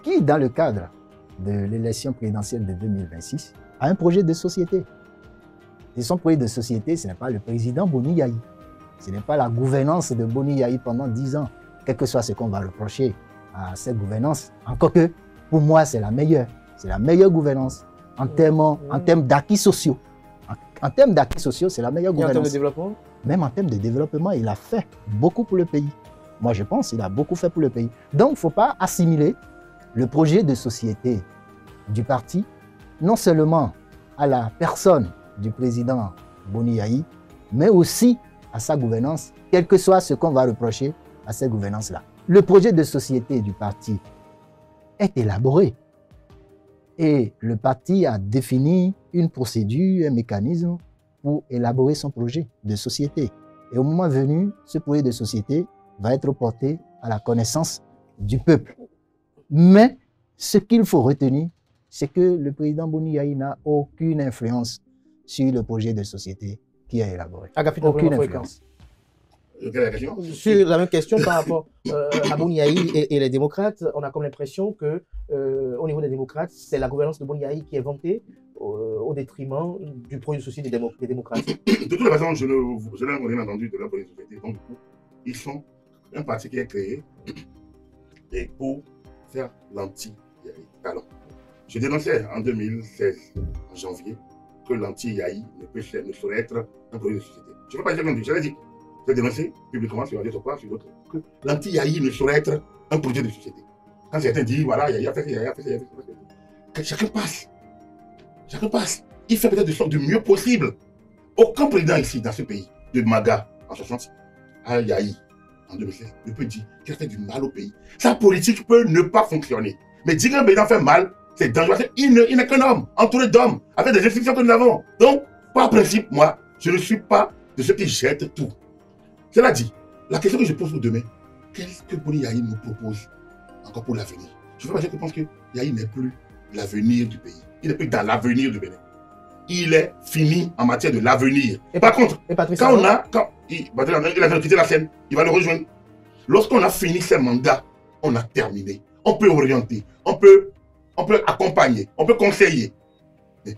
Speaker 2: qui, dans le cadre de l'élection présidentielle de 2026, a un projet de société. Et son projet de société, ce n'est pas le président Bouni Yahi. Ce n'est pas la gouvernance de Bouni Yahi pendant 10 ans. Quel que soit ce qu'on va reprocher à cette gouvernance, encore que, pour moi, c'est la meilleure. C'est la meilleure gouvernance. En termes d'acquis sociaux. En termes d'acquis sociaux, c'est la meilleure gouvernance.
Speaker 1: En termes de développement?
Speaker 2: Même en termes de développement, il a fait beaucoup pour le pays. Moi, je pense qu'il a beaucoup fait pour le pays. Donc, il ne faut pas assimiler le projet de société du parti, non seulement à la personne du président Boni Yayi, mais aussi à sa gouvernance, quel que soit ce qu'on va reprocher à cette gouvernance-là. Le projet de société du parti est élaboré et le parti a défini une procédure, un mécanisme pour élaborer son projet de société. Et au moment venu, ce projet de société va être porté à la connaissance du peuple. Mais ce qu'il faut retenir, c'est que le président Boni Yayi n'a aucune influence sur le projet de société qui est élaboré. Aucune influence.
Speaker 1: Sur la même question par rapport à Boni Yayi et les démocrates, on a comme l'impression que au niveau des démocrates, c'est la gouvernance de Boni Yayi qui est vantée au détriment du projet de société des démocrates.
Speaker 3: De toute façon, je n'ai rien entendu de leur projet de société. Donc, du coup, ils sont un parti qui est créé et pour faire l'anti-Yayi. Alors, je dénonçais en 2016, en janvier, que l'anti-Yayi ne saurait être un projet de société. Je ne veux pas dire comme je l'ai dit. Je l'ai dénoncé publiquement sur Radio Sopra, sur d'autres, que l'anti-Yayi ne saurait être un projet de société. Quand certains disent, voilà, Yayi a fait ça, Yayi a fait ça, Yayi a fait ça. Chacun passe. Chacun passe. Il fait peut-être du mieux possible. Aucun président ici, dans ce pays, de Maga en 60, à Yayi en 2016, ne peut dire qu'il a fait du mal au pays. Sa politique peut ne pas fonctionner. Mais dire qu'un président fait mal, c'est dangereux. Il n'est qu'un homme, entouré d'hommes, avec des institutions que nous avons. Donc, par principe, moi, je ne suis pas de ceux qui jettent tout. Cela dit, la question que je pose pour demain, qu'est-ce que Boni Yayi nous propose encore pour l'avenir? Je veux pas dire que je pense que Yayi n'est plus l'avenir du pays. Il n'est plus dans l'avenir du Bénin. Il est fini en matière de l'avenir. Par contre, quand on a, il a quitté la scène, il va le rejoindre. Lorsqu'on a fini ses mandats, on a terminé. On peut orienter, on peut accompagner, on peut conseiller. Mais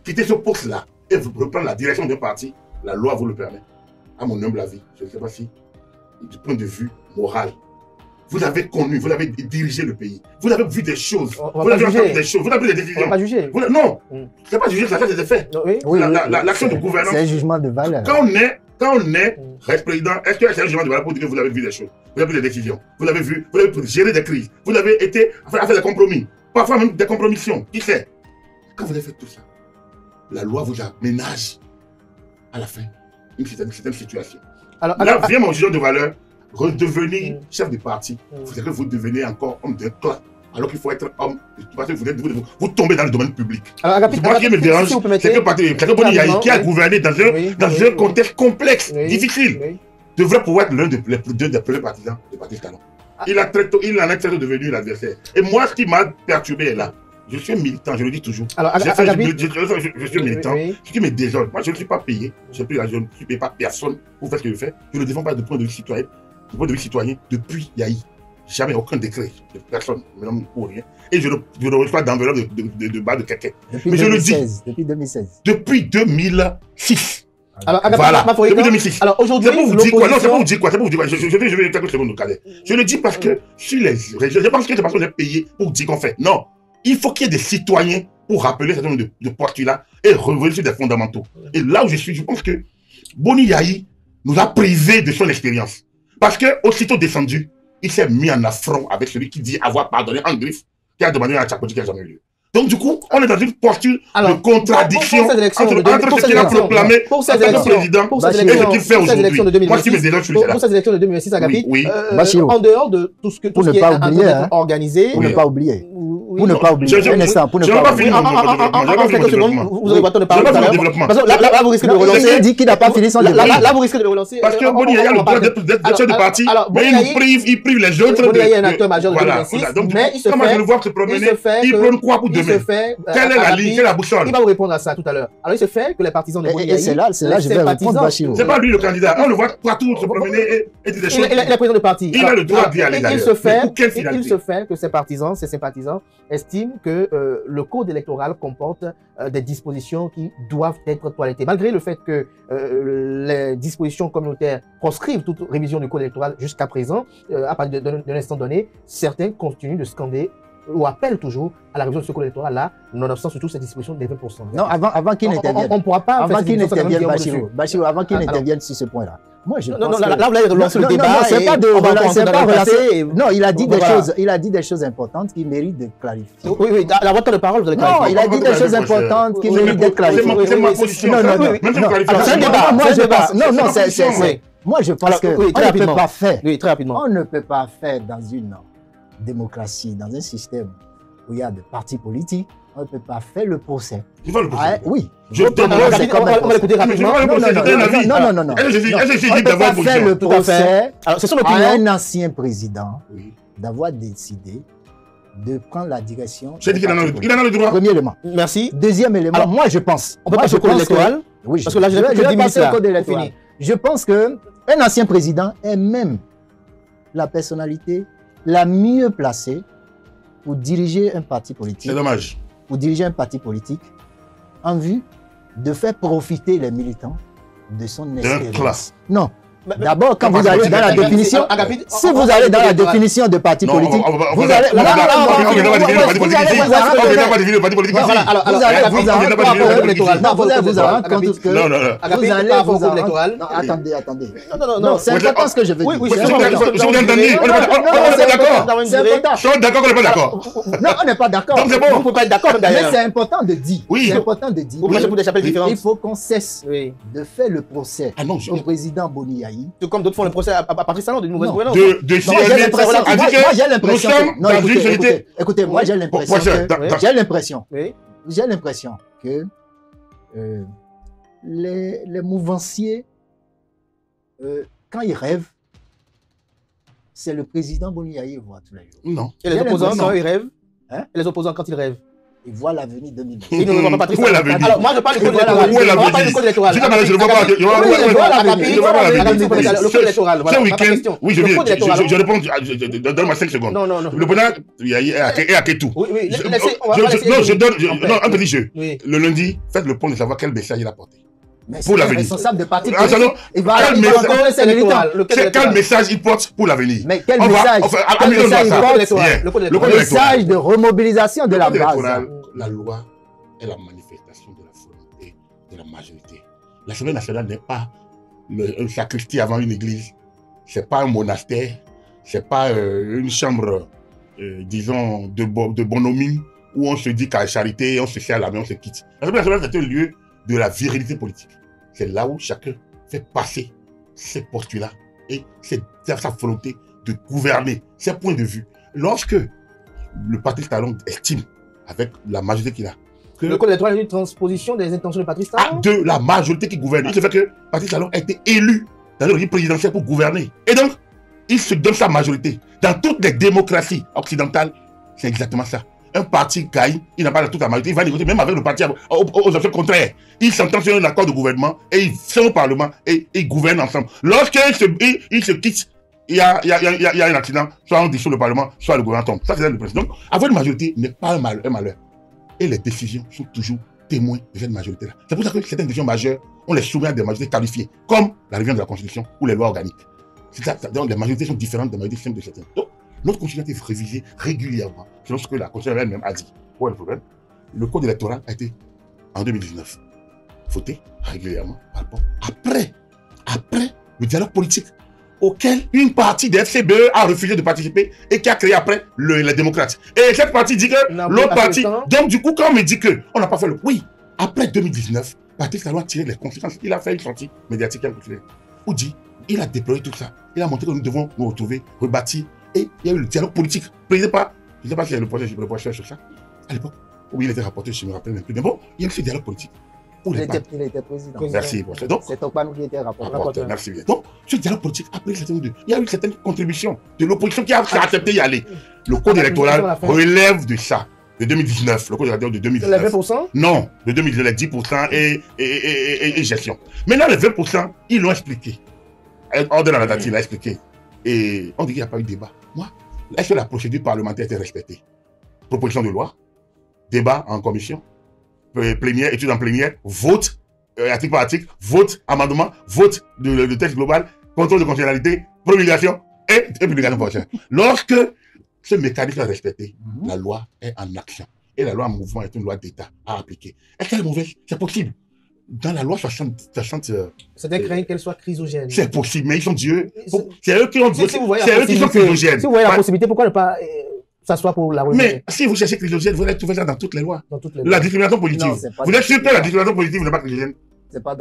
Speaker 3: quitter ce poste-là et reprendre la direction d'un parti, la loi vous le permet. À mon humble avis, je ne sais pas si, du point de vue moral, vous avez connu, vous avez dirigé le pays, vous avez vu des choses, vous avez vu des choses, vous avez pris des décisions.
Speaker 1: On va pas juger.
Speaker 3: Non, c'est pas juger, ça fait des effets. L'action de gouvernance.
Speaker 2: C'est un jugement de valeur.
Speaker 3: Quand on est président, est-ce que c'est un jugement de valeur pour dire que vous avez vu des choses, vous avez pris des décisions, vous avez vu, vous avez géré des crises, vous avez été à faire des compromis, parfois même des compromissions, qui sait? Quand vous avez fait tout ça, la loi vous aménage à la fin une certaine situation. Là vient mon jugement de valeur. Redevenir chef de parti, c'est que vous devenez encore homme d'un clan, alors qu'il faut être homme, parce que vous tombez dans le domaine public. Moi, ce qui me dérange, c'est que Boni Yayi, qui a gouverné dans un contexte complexe, difficile, devrait pouvoir être l'un des premiers partisans du parti Talon. Il en est très devenu l'adversaire. Et moi, ce qui m'a perturbé est là. Je suis militant, je le dis toujours. Je suis militant. Ce qui me désole, moi je ne suis pas payé, je ne suis payé par personne pour faire ce que je fais. Je ne défends pas de point de vue citoyen. Du point de vue citoyen, depuis Yayi, jamais aucun décret de personne, même pour rien. Et je ne reçois pas d'enveloppe de bas de quelqu'un. Mais je le dis.
Speaker 2: Depuis 2016.
Speaker 3: Depuis 2006.
Speaker 1: Alors,
Speaker 3: voilà, depuis 2006.
Speaker 1: Alors aujourd'hui,
Speaker 3: c'est pour vous dire quoi? Non, c'est pour vous dire quoi? C'est pour vous dire quoi? Je vais quelques secondes au cadet. Je le dis parce que sur les régions, je pense que c'est parce qu'on est payé pour dire qu'on fait. Non. Il faut qu'il y ait des citoyens pour rappeler ce nombre de postulats et revenir sur des fondamentaux. Et là où je suis, je pense que Boni Yayi nous a privés de son expérience. Parce que aussitôt descendu, il s'est mis en affront avec celui qui dit avoir pardonné en griffe, qui a demandé à Tchakoti qui n'a jamais eu lieu. Donc du coup, on est dans une posture de contradiction entre ce qu'il a proclamé en tant que président et ce qu'il fait aujourd'hui. Moi, ce qui me dérange, je suis là.
Speaker 1: Pour ces élections de 2006 à Gapi,
Speaker 2: Bassirou,
Speaker 1: en dehors de tout ce qui est en train d'être organisé,
Speaker 2: pour ne pas oublier. Pour ne pas oublier. Un instant, pour ne pas oublier.
Speaker 1: En quelques secondes, vous aurez pas le temps de parler tout à l'heure. Là, vous risquez de le relancer.
Speaker 2: Il dit qu'il n'a pas fini son développement.
Speaker 1: Là, vous risquez de le relancer.
Speaker 3: Parce que Boni Yayi a le droit d'être chef de parti, mais il prive les autres.
Speaker 1: Boni Yayi est un acteur majeur de 2006, mais il se fait...
Speaker 3: Comment je le vois se promener? Il prône quoi pour demain? Quelle est la ligne? Quelle est la boussole?
Speaker 1: Il va vous répondre à ça tout à l'heure. Alors, il se fait que les partisans de Boni Yayi...
Speaker 2: C'est là, je vais répondre, Bachirou.
Speaker 3: C'est pas lui le candidat. On le voit partout se promener et dire des choses.
Speaker 1: Il est président de parti.
Speaker 3: Il a le droit d'y aller d'ailleurs.
Speaker 1: Il se fait que ses partisans, ses sympathisants, estiment que le code électoral comporte des dispositions qui doivent être toilettées. Malgré le fait que les dispositions communautaires proscrivent toute révision du code électoral jusqu'à présent, à partir d'un instant donné, certains continuent de scander ou appellent toujours à la révision de ce code électoral-là, nonobstant surtout cette disposition des 20%.
Speaker 2: Non, avant qu'il n'intervienne.
Speaker 1: On ne pourra pas
Speaker 2: avant qu'il n'intervienne, Bachirou, avant qu'il n'intervienne sur ce point-là. Moi, je
Speaker 1: Non,
Speaker 2: pense
Speaker 1: là, vous avez relancé le
Speaker 2: non,
Speaker 1: débat.
Speaker 2: non, c'est pas de relancer. Non, il a dit des
Speaker 1: voilà.
Speaker 2: choses. Il a dit des choses importantes qui méritent de clarifier.
Speaker 1: Oui, la votre parole, vous allez clarifier.
Speaker 2: Non, il a dit des choses importantes qui méritent d'être clarifiées.
Speaker 3: C'est ma position.
Speaker 2: Non, non, non.
Speaker 1: C'est un débat.
Speaker 2: Moi, je pense. Non, non, c'est.
Speaker 1: Oui.
Speaker 2: Moi, je pense que
Speaker 1: oui,
Speaker 2: on ne peut pas faire.
Speaker 1: Oui, très rapidement.
Speaker 2: On ne peut pas faire dans une démocratie, dans un système où il y a des partis politiques, on ne peut pas faire le procès.
Speaker 3: Il va le procès.
Speaker 2: Oui.
Speaker 3: Je donne
Speaker 1: on va l'écouter rapidement.
Speaker 2: Non.
Speaker 3: Est-ce que j'ai
Speaker 2: On
Speaker 3: dit
Speaker 2: ne peut
Speaker 3: d'avoir
Speaker 2: pas faire le procès
Speaker 1: Alors, c'est son
Speaker 2: à
Speaker 1: opinion.
Speaker 2: un ancien président
Speaker 3: Oui.
Speaker 2: d'avoir décidé de prendre la direction.
Speaker 3: J'ai dit qu'il en a le droit.
Speaker 2: Premier élément.
Speaker 1: Merci.
Speaker 2: Deuxième élément,
Speaker 1: Alors,
Speaker 2: moi je pense.
Speaker 1: On peut
Speaker 2: moi,
Speaker 1: passer au code électoral.
Speaker 2: Oui,
Speaker 1: Parce que là, je
Speaker 2: je
Speaker 1: n'ai plus que 10
Speaker 2: vais
Speaker 1: minutes
Speaker 2: passer au
Speaker 1: là.
Speaker 2: code électoral.
Speaker 1: Fini.
Speaker 2: Je pense qu'un ancien président est même la personnalité la mieux placée pour diriger un parti politique.
Speaker 3: C'est dommage.
Speaker 2: Pour diriger un parti politique en vue de faire profiter les militants de son expérience.
Speaker 3: classe.
Speaker 2: Non.
Speaker 1: Mais-
Speaker 2: D'abord, quand
Speaker 3: Non,
Speaker 2: vous
Speaker 3: parce
Speaker 2: allez
Speaker 3: que
Speaker 2: dans la
Speaker 3: c'est-
Speaker 2: définition,
Speaker 1: Agapit,
Speaker 2: si
Speaker 1: on
Speaker 2: vous
Speaker 1: va
Speaker 2: allez dans la
Speaker 1: l'électoral.
Speaker 2: définition de parti
Speaker 3: Non,
Speaker 2: politique,
Speaker 3: on va
Speaker 2: vous allez...
Speaker 3: on va pas définir le parti politique ici.
Speaker 2: vous
Speaker 3: On
Speaker 2: allez-
Speaker 3: vient pas définir le parti politique ici.
Speaker 1: Voilà, alors,
Speaker 2: vous allez vous en rendre compte. Non, vous allez vous en rendre
Speaker 1: Agapit.
Speaker 2: compte que...
Speaker 3: Non, non, non.
Speaker 2: Vous
Speaker 1: Agapit,
Speaker 2: allez
Speaker 1: par rapport au
Speaker 2: vous en
Speaker 1: code électoral.
Speaker 2: rendre... Non, attendez.
Speaker 1: Non,
Speaker 2: Non, c'est
Speaker 3: Ouais,
Speaker 2: important ce que je veux
Speaker 1: oui,
Speaker 2: dire.
Speaker 1: oui,
Speaker 2: C'est
Speaker 1: c'est
Speaker 2: important.
Speaker 1: important.
Speaker 3: Je vous ai entendu. On n'est pas d'accord.
Speaker 2: C'est important.
Speaker 3: Je suis d'accord qu'on n'est pas d'accord.
Speaker 2: Non, on n'est pas d'accord.
Speaker 3: Donc c'est
Speaker 1: On ne
Speaker 3: bon.
Speaker 1: peut pas être d'accord,
Speaker 2: Mais
Speaker 1: d'ailleurs.
Speaker 2: c'est important de dire.
Speaker 3: Oui.
Speaker 2: C'est important de dire.
Speaker 1: Vous marchez pour des chapelles différentes.
Speaker 2: Il faut qu'on cesse
Speaker 1: Oui.
Speaker 2: de faire le procès
Speaker 3: Ah non,
Speaker 2: au président Boniaï.
Speaker 1: Tout comme d'autres font le procès à Patrice Talon d'une mauvaise
Speaker 2: Non.
Speaker 1: gouvernance.
Speaker 3: de si
Speaker 2: Non, moi,
Speaker 3: elle
Speaker 2: j'ai
Speaker 3: est
Speaker 2: l'impression
Speaker 3: a dit
Speaker 2: moi, j'ai
Speaker 3: que
Speaker 2: l'impression
Speaker 3: nous
Speaker 2: que...
Speaker 3: sommes
Speaker 2: Non,
Speaker 3: dans une société.
Speaker 2: écoutez, moi, j'ai l'impression que... J'ai l'impression que les mouvanciers, quand ils rêvent, c'est le président Boniaï qui voit tous les jours.
Speaker 3: Non.
Speaker 1: Et les
Speaker 2: J'ai
Speaker 1: opposants,
Speaker 2: l'impression.
Speaker 1: quand ils rêvent,
Speaker 2: Hein?
Speaker 1: et les opposants, quand ils rêvent,
Speaker 2: Il voit l'avenir 2020.
Speaker 1: ils ne voient pas Patrice
Speaker 3: Où est
Speaker 1: Talon.
Speaker 3: l'avenir?
Speaker 1: Alors, moi, je parle du code
Speaker 2: Où est
Speaker 1: électoral.
Speaker 3: l'avenir?
Speaker 1: On va parler du code électoral.
Speaker 3: Je ne le vois pas.
Speaker 1: Agapit,
Speaker 3: Je vois pas
Speaker 1: Agapit,
Speaker 3: je vois pas
Speaker 1: Agapit,
Speaker 3: l'avenir.
Speaker 1: le code électoral.
Speaker 3: Ce
Speaker 1: Voilà, ma
Speaker 3: week-end,
Speaker 1: question.
Speaker 3: oui,
Speaker 1: Le code électoral.
Speaker 3: je réponds. Donne-moi 5 secondes.
Speaker 1: Non.
Speaker 3: Le président est à Kétou.
Speaker 1: Oui,
Speaker 3: Non,
Speaker 1: laissez.
Speaker 3: je donne un petit jeu.
Speaker 1: Oui.
Speaker 3: Le lundi, faites le point de savoir quel message il a porté.
Speaker 2: Mais
Speaker 3: Pour
Speaker 2: c'est
Speaker 3: l'avenir.
Speaker 2: responsable de parti
Speaker 3: Ah, ça, non.
Speaker 2: politique. Il va
Speaker 3: Quel
Speaker 2: il va
Speaker 3: message-
Speaker 2: rencontrer ses militants.
Speaker 3: Quel message il porte pour l'avenir?
Speaker 2: Mais quel
Speaker 3: On va-
Speaker 2: message
Speaker 3: enfin,
Speaker 2: quel
Speaker 3: amusons-nous à
Speaker 2: message il
Speaker 3: ça.
Speaker 2: porte
Speaker 3: Bien.
Speaker 1: Le code
Speaker 3: Le
Speaker 1: électoral.
Speaker 3: code
Speaker 2: Message de remobilisation de
Speaker 3: Le
Speaker 2: la
Speaker 3: code
Speaker 2: base.
Speaker 3: électoral, la loi est la manifestation de la volonté de la majorité. L'Assemblée nationale n'est pas une sacristie avant une église. C'est pas un monastère. C'est pas une chambre, disons, de bonhomie où on se dit qu'à la charité, on se fait à la main, on se quitte. L'Assemblée nationale, c'est un lieu de la virilité politique. C'est là où chacun fait passer ses postulats et sa volonté de gouverner, ses points de vue. Lorsque le Patrice Talon estime, avec la majorité qu'il a, que
Speaker 1: Le code électoral est une transposition des intentions de Patrice Talon.
Speaker 3: de la majorité qui gouverne, il se fait que Patrice Talon a été élu dans le régime présidentiel pour gouverner. Et donc, il se donne sa majorité. Dans toutes les démocraties occidentales, c'est exactement ça. Un parti gagne, il n'a pas toute la majorité, il va négocier même avec le parti aux options contraires. Ils s'entendent sur un accord de gouvernement et ils sont au Parlement et ils gouvernent ensemble. Lorsqu'ils se quittent, il y a un accident, soit on dissout le Parlement, soit le gouvernement tombe. Ça, c'est le président. Donc, avoir une majorité n'est pas un malheur. Et les décisions sont toujours témoins de cette majorité-là. C'est pour ça que certaines décisions majeures, on les soumet à des majorités qualifiées, comme la révision de la Constitution ou les lois organiques. C'est ça, donc les majorités sont différentes des majorités simples de certaines. Donc, notre Constitution est révisée régulièrement, selon ce que la Constitution elle-même a dit. Quoi le problème? Le code électoral a été, en 2019, voté régulièrement par rapport après le dialogue politique auquel une partie des FCBE a refusé de participer et qui a créé après les démocrates. Et cette partie dit que l'autre partie... Donc du coup, quand on me dit qu'on n'a pas fait le... Oui, après 2019, Patrice Talon a tiré les conséquences. Il a fait une sortie médiatique où dit, il a déployé tout ça. Il a montré que nous devons nous retrouver, rebâtir. Et il y a eu le dialogue politique. Je ne sais pas s'il y a le projet sur ça. À l'époque, où il était rapporté, je ne me rappelle même plus. Mais bon, il y a eu ce dialogue politique.
Speaker 2: Il était président.
Speaker 3: Merci. Donc,
Speaker 2: c'est Tokpanou qui était rapporteur.
Speaker 3: Merci bien. Donc, ce dialogue politique a pris il y a eu certaines contributions de l'opposition qui a accepté d'y aller. Le code électoral relève de ça, de 2019. Le code électoral de 2019.
Speaker 1: Les 20%?
Speaker 3: Non, de 2019, les 10% et gestion. Maintenant, les 20%, ils l'ont expliqué. Ordre de la date, il l'a expliqué. Et on dit qu'il n'y a pas eu de débat. Moi, est-ce que la procédure parlementaire était respectée? Proposition de loi, débat en commission, plénière, étude en plénière, vote, article par article, vote, amendement, vote de texte global, contrôle de constitutionnalité, promulgation et publication prochaine. Lorsque ce mécanisme est respecté, la loi est en action. Et la loi en mouvement est une loi d'État à appliquer. Est-ce qu'elle est mauvaise? C'est possible. Dans la loi 60,
Speaker 1: C'était craint qu'elle soit chrysogène.
Speaker 3: c'est possible, mais ils sont Dieu. C'est eux qui ont
Speaker 1: Si vous voyez
Speaker 3: c'est eux qui sont chrysogènes.
Speaker 1: Si vous voyez la possibilité, pourquoi ne pas s'asseoir pour la remettre?
Speaker 3: Mais si vous cherchez chrysogène, vous allez trouver ça dans toutes les lois.
Speaker 1: Dans toutes les
Speaker 3: La discrimination positive.
Speaker 2: Non, c'est pas
Speaker 3: Vous êtes sûr que la discrimination positive n'est pas chrysogène?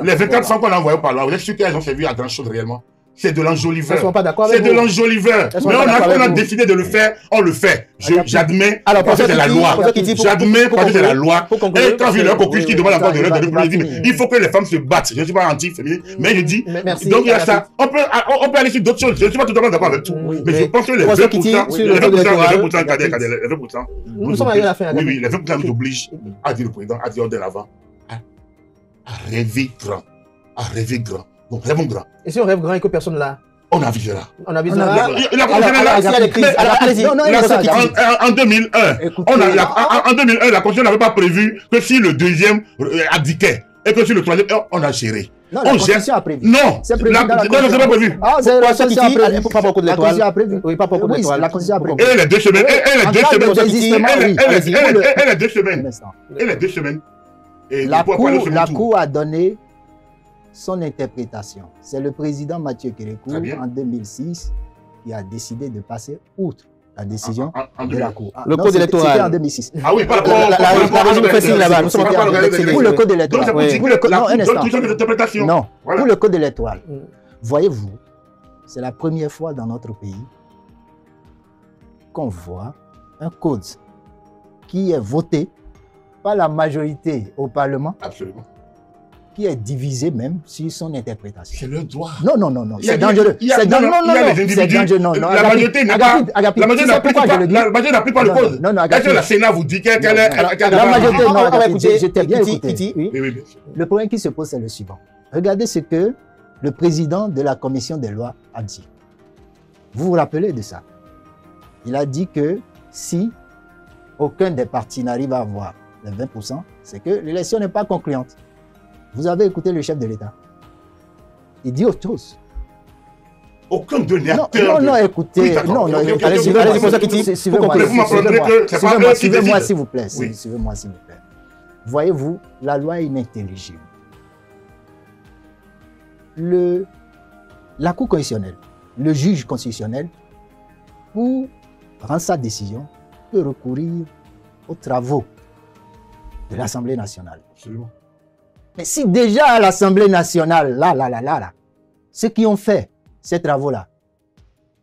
Speaker 3: Les 2400 qu'on a envoyés par là, vous êtes sûr qu'elles ont servi à grand chose réellement? C'est de l'enjoliveur.
Speaker 1: Elles sont pas d'accord
Speaker 3: C'est
Speaker 1: avec
Speaker 3: de
Speaker 1: vous.
Speaker 3: l'enjoliveur. Mais on a décidé de le faire, on le fait. J'admets
Speaker 1: Alors,
Speaker 3: parce que c'est la loi. J'admets parce que c'est la loi.
Speaker 1: Pour conclure,
Speaker 3: Et quand il y a un caucus qui demande encore de l'heure de
Speaker 2: vas-y.
Speaker 3: il faut que les femmes se battent. Je ne suis pas anti-féminine, mais je dis,
Speaker 1: Merci.
Speaker 3: donc il y a ça. On peut aller sur d'autres choses. Je ne suis pas totalement d'accord avec tout.
Speaker 1: Oui,
Speaker 3: Mais je pense que les
Speaker 1: Professeur Kitty,
Speaker 3: 20%,
Speaker 1: sur
Speaker 3: les
Speaker 1: le code
Speaker 3: 20%,
Speaker 1: électoral,
Speaker 3: les 20%,
Speaker 1: nous sommes arrivés à la fin.
Speaker 3: oui, les 20% nous obligent à dire le président, à dire de l'avant, à rêver grand. À rêver grand. Donc rêvons grand.
Speaker 1: Et si on rêve grand et que personne là,
Speaker 3: On avisera.
Speaker 1: on a vu
Speaker 3: Il
Speaker 1: ça.
Speaker 3: a
Speaker 1: Alors, s'il y a des crises, alors allez-y.
Speaker 2: Non, non,
Speaker 1: Professeur Kitty.
Speaker 3: En 2001,
Speaker 2: Écoutez,
Speaker 3: en 2001, la Constitution n'avait pas prévu que si le deuxième abdiquait et que si le troisième, on a géré.
Speaker 2: Non, la
Speaker 3: On gère.
Speaker 2: Constitution a prévu.
Speaker 3: Non,
Speaker 2: C'est prévu
Speaker 3: la
Speaker 2: dans la
Speaker 3: Constitution n'est pas prévu.
Speaker 2: Ah, c'est la
Speaker 1: Professeur
Speaker 2: Constitution a
Speaker 1: Kitty,
Speaker 2: prévu.
Speaker 1: pas pour le code
Speaker 2: La Constitution a
Speaker 1: électoral.
Speaker 2: prévu.
Speaker 1: Oui, pas pour le code
Speaker 2: Oui,
Speaker 1: électoral.
Speaker 2: la Constitution a prévu.
Speaker 3: Et les 2 semaines, et les 2
Speaker 2: En cas de
Speaker 3: semaines,
Speaker 2: désistement, oui. Allez-y.
Speaker 3: et les 2
Speaker 2: Un
Speaker 3: semaines,
Speaker 2: instant.
Speaker 3: et les 2 semaines. Et
Speaker 2: La
Speaker 3: pour parler au second
Speaker 2: Cour,
Speaker 3: tour.
Speaker 2: Cour a donné son interprétation. C'est le président Mathieu Kérékou,
Speaker 3: Très bien.
Speaker 2: en 2006, qui a décidé de passer outre la décision
Speaker 3: En
Speaker 2: de la
Speaker 3: 2000.
Speaker 2: Cour.
Speaker 1: Le
Speaker 2: Non,
Speaker 1: code
Speaker 2: c'était
Speaker 1: électoral.
Speaker 2: en 2006.
Speaker 3: Ah oui, par rapport
Speaker 1: La régie me fait signe là-bas. Nous sommes
Speaker 3: par rapport au
Speaker 1: en train
Speaker 3: règlement
Speaker 1: d'excéder.
Speaker 2: Pour le code
Speaker 3: Donc,
Speaker 2: électoral.
Speaker 3: c'est pour
Speaker 1: Oui.
Speaker 3: dire
Speaker 2: Pour le
Speaker 3: que
Speaker 2: code-
Speaker 3: la
Speaker 2: non, un
Speaker 3: Cour donne
Speaker 2: instant.
Speaker 3: toute son interprétation.
Speaker 2: Non,
Speaker 3: Voilà.
Speaker 2: pour le code électoral. Voyez-vous, c'est la première fois dans notre pays qu'on voit un code qui est voté par la majorité au Parlement,
Speaker 3: Absolument.
Speaker 2: qui est divisé même sur son interprétation.
Speaker 3: C'est leur droit.
Speaker 2: Non, non, non, non,
Speaker 3: Il y a
Speaker 2: c'est
Speaker 3: des-
Speaker 2: dangereux.
Speaker 3: il y a-
Speaker 2: C'est
Speaker 3: non,
Speaker 2: dangereux.
Speaker 3: non,
Speaker 2: Non,
Speaker 3: il y a
Speaker 2: non,
Speaker 3: des
Speaker 2: c'est
Speaker 3: individus.
Speaker 2: dangereux. Non, non,
Speaker 3: La majorité n'est pas.
Speaker 2: Agapi,
Speaker 3: La majorité
Speaker 2: tu sais pourquoi je le dis?
Speaker 3: la majorité n'applique pas le
Speaker 2: Non,
Speaker 3: code.
Speaker 2: non, non,
Speaker 3: Est-ce
Speaker 2: Agapi.
Speaker 3: que la Sénat vous dit qu'elle
Speaker 2: Non,
Speaker 3: est.
Speaker 2: la majorité, non,
Speaker 1: On va
Speaker 2: Agapi,
Speaker 1: écouter
Speaker 2: j'étais bien
Speaker 1: Kitty,
Speaker 2: écouté.
Speaker 1: Kitty, oui.
Speaker 3: Oui, oui, bien sûr.
Speaker 2: Le problème qui se pose, c'est le suivant. Regardez ce que le président de la commission des lois a dit. Vous vous rappelez de ça? Il a dit que si aucun des partis n'arrive à avoir les 20%, c'est que l'élection n'est pas concluante. Vous avez écouté le chef de l'État. Il dit autre chose.
Speaker 3: Aucun de n'est
Speaker 2: Non,
Speaker 3: acteur.
Speaker 2: non, non, écoutez.
Speaker 3: Oui, d'accord.
Speaker 2: Non, non,
Speaker 3: Ok, ok,
Speaker 1: allez-y,
Speaker 3: ok,
Speaker 1: allez-y,
Speaker 3: ok.
Speaker 1: Professeur Kitty.
Speaker 2: Suivez-moi,
Speaker 3: Vous m'apprendrez que c'est pas eux qui
Speaker 2: suivez-moi,
Speaker 3: décident.
Speaker 2: s'il vous plaît.
Speaker 3: Oui.
Speaker 2: Suivez-moi, s'il vous plaît. Voyez-vous, la loi est inintelligible. La Cour constitutionnelle, le juge constitutionnel, pour rendre sa décision, peut recourir aux travaux de l'Assemblée nationale.
Speaker 3: Absolument.
Speaker 2: Mais si déjà à l'Assemblée nationale, là, ceux qui ont fait ces travaux-là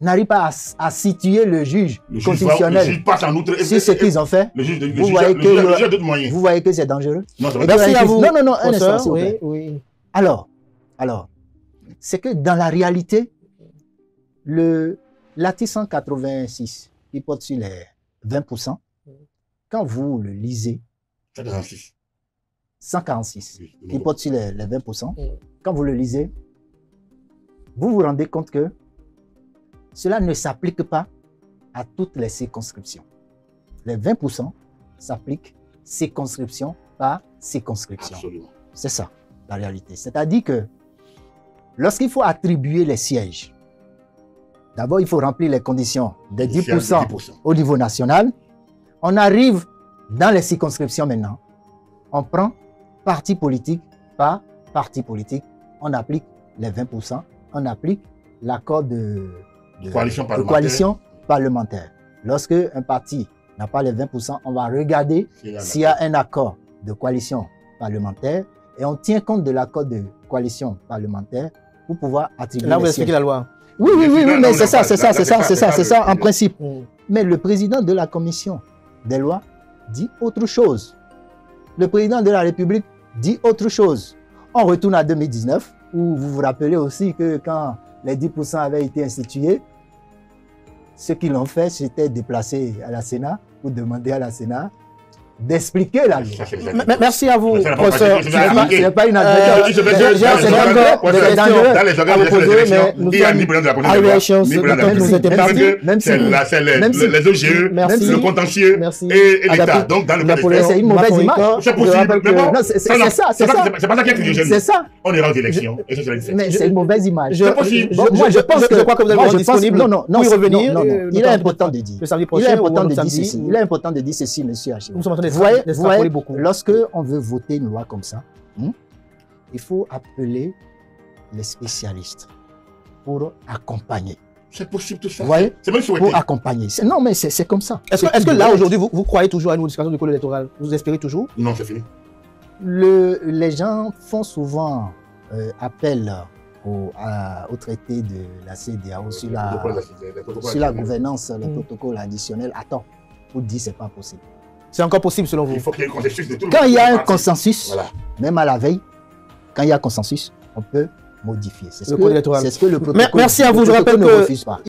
Speaker 2: n'arrivent pas à situer le juge
Speaker 3: Le
Speaker 2: constitutionnel
Speaker 3: juge passe en outre.
Speaker 2: sur ce qu'ils ont fait,
Speaker 3: Le juge
Speaker 2: vous voyez que
Speaker 3: le juge a d'autres moyens.
Speaker 2: vous voyez que c'est dangereux.
Speaker 3: Non, ça va
Speaker 2: Et
Speaker 3: être-
Speaker 1: Merci à vous.
Speaker 2: Non, non, non, un instant,
Speaker 1: Professeur,
Speaker 2: s'il vous
Speaker 1: oui,
Speaker 2: plaît.
Speaker 1: oui.
Speaker 2: Alors, c'est que dans la réalité, l'article 186 qui porte sur les 20%, quand vous le lisez,
Speaker 3: 146.
Speaker 2: 146
Speaker 3: Oui,
Speaker 2: qui
Speaker 3: bon.
Speaker 2: porte sur les 20%,
Speaker 1: Mm.
Speaker 2: quand vous le lisez, vous vous rendez compte que cela ne s'applique pas à toutes les circonscriptions. Les 20% s'appliquent circonscription par circonscription.
Speaker 3: Absolument.
Speaker 2: C'est ça, la réalité. C'est-à-dire que lorsqu'il faut attribuer les sièges, d'abord, il faut remplir les conditions des 10%
Speaker 3: 10%.
Speaker 2: au niveau national. On arrive dans les circonscriptions maintenant. On prend parti politique par parti politique. On applique les 20%. On applique l'accord de coalition parlementaire. Lorsque un parti n'a pas les 20%, on va regarder s'il y a un accord de coalition parlementaire et on tient compte de l'accord de coalition parlementaire pour pouvoir attribuer
Speaker 1: Là, vous
Speaker 2: les
Speaker 1: expliquez
Speaker 2: sièges.
Speaker 1: la loi.
Speaker 2: Oui, mais c'est ça, en
Speaker 3: le-
Speaker 2: principe.
Speaker 1: Mm.
Speaker 2: Mais le président de la commission des lois dit autre chose. Le président de la République dit autre chose. On retourne à 2019, où vous vous rappelez aussi que quand les 10% avaient été institués, ce qu'ils ont fait, c'était déplacer à la Sénat pour demander à la Sénat d'expliquer la loi.
Speaker 3: Ça, c'est les
Speaker 1: Merci à vous,
Speaker 3: Mais ça n'a pas
Speaker 1: professeur.
Speaker 3: marché, c'est pas
Speaker 2: Ce n'est pas une
Speaker 3: Euh,
Speaker 2: advertise.
Speaker 3: je vais
Speaker 1: J'ai
Speaker 3: dire,
Speaker 1: encore
Speaker 3: dans les
Speaker 1: des
Speaker 3: organes-
Speaker 1: questions
Speaker 3: dans les organes
Speaker 1: à
Speaker 3: de
Speaker 1: vous poser,
Speaker 3: sélection,
Speaker 1: mais nous
Speaker 3: il y a
Speaker 1: sommes
Speaker 3: ni président de la
Speaker 1: arrivés
Speaker 3: Commission
Speaker 1: à
Speaker 3: des
Speaker 1: échéance.
Speaker 3: lois, ni président de la
Speaker 1: Le temps nous
Speaker 3: Commission.
Speaker 1: était
Speaker 3: Parce
Speaker 1: parti.
Speaker 3: que
Speaker 2: Même si-
Speaker 3: c'est là, c'est
Speaker 2: même si-
Speaker 3: les OGE,
Speaker 1: Merci.
Speaker 3: le contentieux
Speaker 1: Merci.
Speaker 3: et l'État.
Speaker 1: Agapi.
Speaker 3: Donc, dans le
Speaker 1: La
Speaker 3: cas
Speaker 1: police,
Speaker 3: des
Speaker 2: c'est une mauvaise
Speaker 1: Maurica,
Speaker 2: image.
Speaker 3: c'est
Speaker 1: je
Speaker 3: possible,
Speaker 1: rappelle que-
Speaker 3: mais bon,
Speaker 2: Non, c'est ça,
Speaker 3: c'est pas ça qui est chrysogène.
Speaker 2: C'est ça.
Speaker 3: On ira aux élections. Et ça, c'est la différence.
Speaker 2: Mais c'est une mauvaise image.
Speaker 1: Je-
Speaker 3: C'est possible.
Speaker 2: Bon, moi, je pense que
Speaker 1: je crois que vous allez
Speaker 2: moi,
Speaker 1: vous
Speaker 2: je
Speaker 1: rendre
Speaker 2: pense-
Speaker 1: disponible
Speaker 2: non,
Speaker 1: pour y
Speaker 2: c'est-
Speaker 1: revenir,
Speaker 2: non, il est
Speaker 1: notamment
Speaker 2: important de dire.
Speaker 1: le samedi
Speaker 2: Il
Speaker 1: prochain
Speaker 2: est
Speaker 1: ou
Speaker 2: important
Speaker 1: le
Speaker 2: de dire
Speaker 1: samedi,
Speaker 2: ceci.
Speaker 1: ou-
Speaker 2: Il est important de dire ceci, monsieur Hachim.
Speaker 1: Nous sommes en train
Speaker 2: Vous voyez,
Speaker 1: d'extrapoler beaucoup.
Speaker 2: lorsque on veut voter une loi comme ça, il faut appeler les spécialistes pour accompagner.
Speaker 3: C'est possible tout ça.
Speaker 2: Vous voyez?
Speaker 3: C'est même souhaité.
Speaker 2: Pour accompagner. Non, mais c'est comme ça.
Speaker 1: Est-ce que là, aujourd'hui, vous croyez toujours à une modification du code électoral? Vous espérez toujours?
Speaker 3: Non, c'est fini.
Speaker 2: Les gens font souvent appel au traité de la CEDEAO sur la gouvernance, le protocole additionnel. Attends, pour dire que ce n'est pas possible.
Speaker 1: C'est encore possible selon vous?
Speaker 3: Il faut qu'il y ait un consensus de tout le monde.
Speaker 2: Quand il y a un consensus,
Speaker 3: voilà.
Speaker 2: Même à la veille, quand il y a consensus, on peut modifier. C'est ce
Speaker 1: code électoral.
Speaker 2: C'est ce que le protocole
Speaker 1: Merci à vous. Je rappelle
Speaker 2: ne
Speaker 1: que
Speaker 2: refuse pas.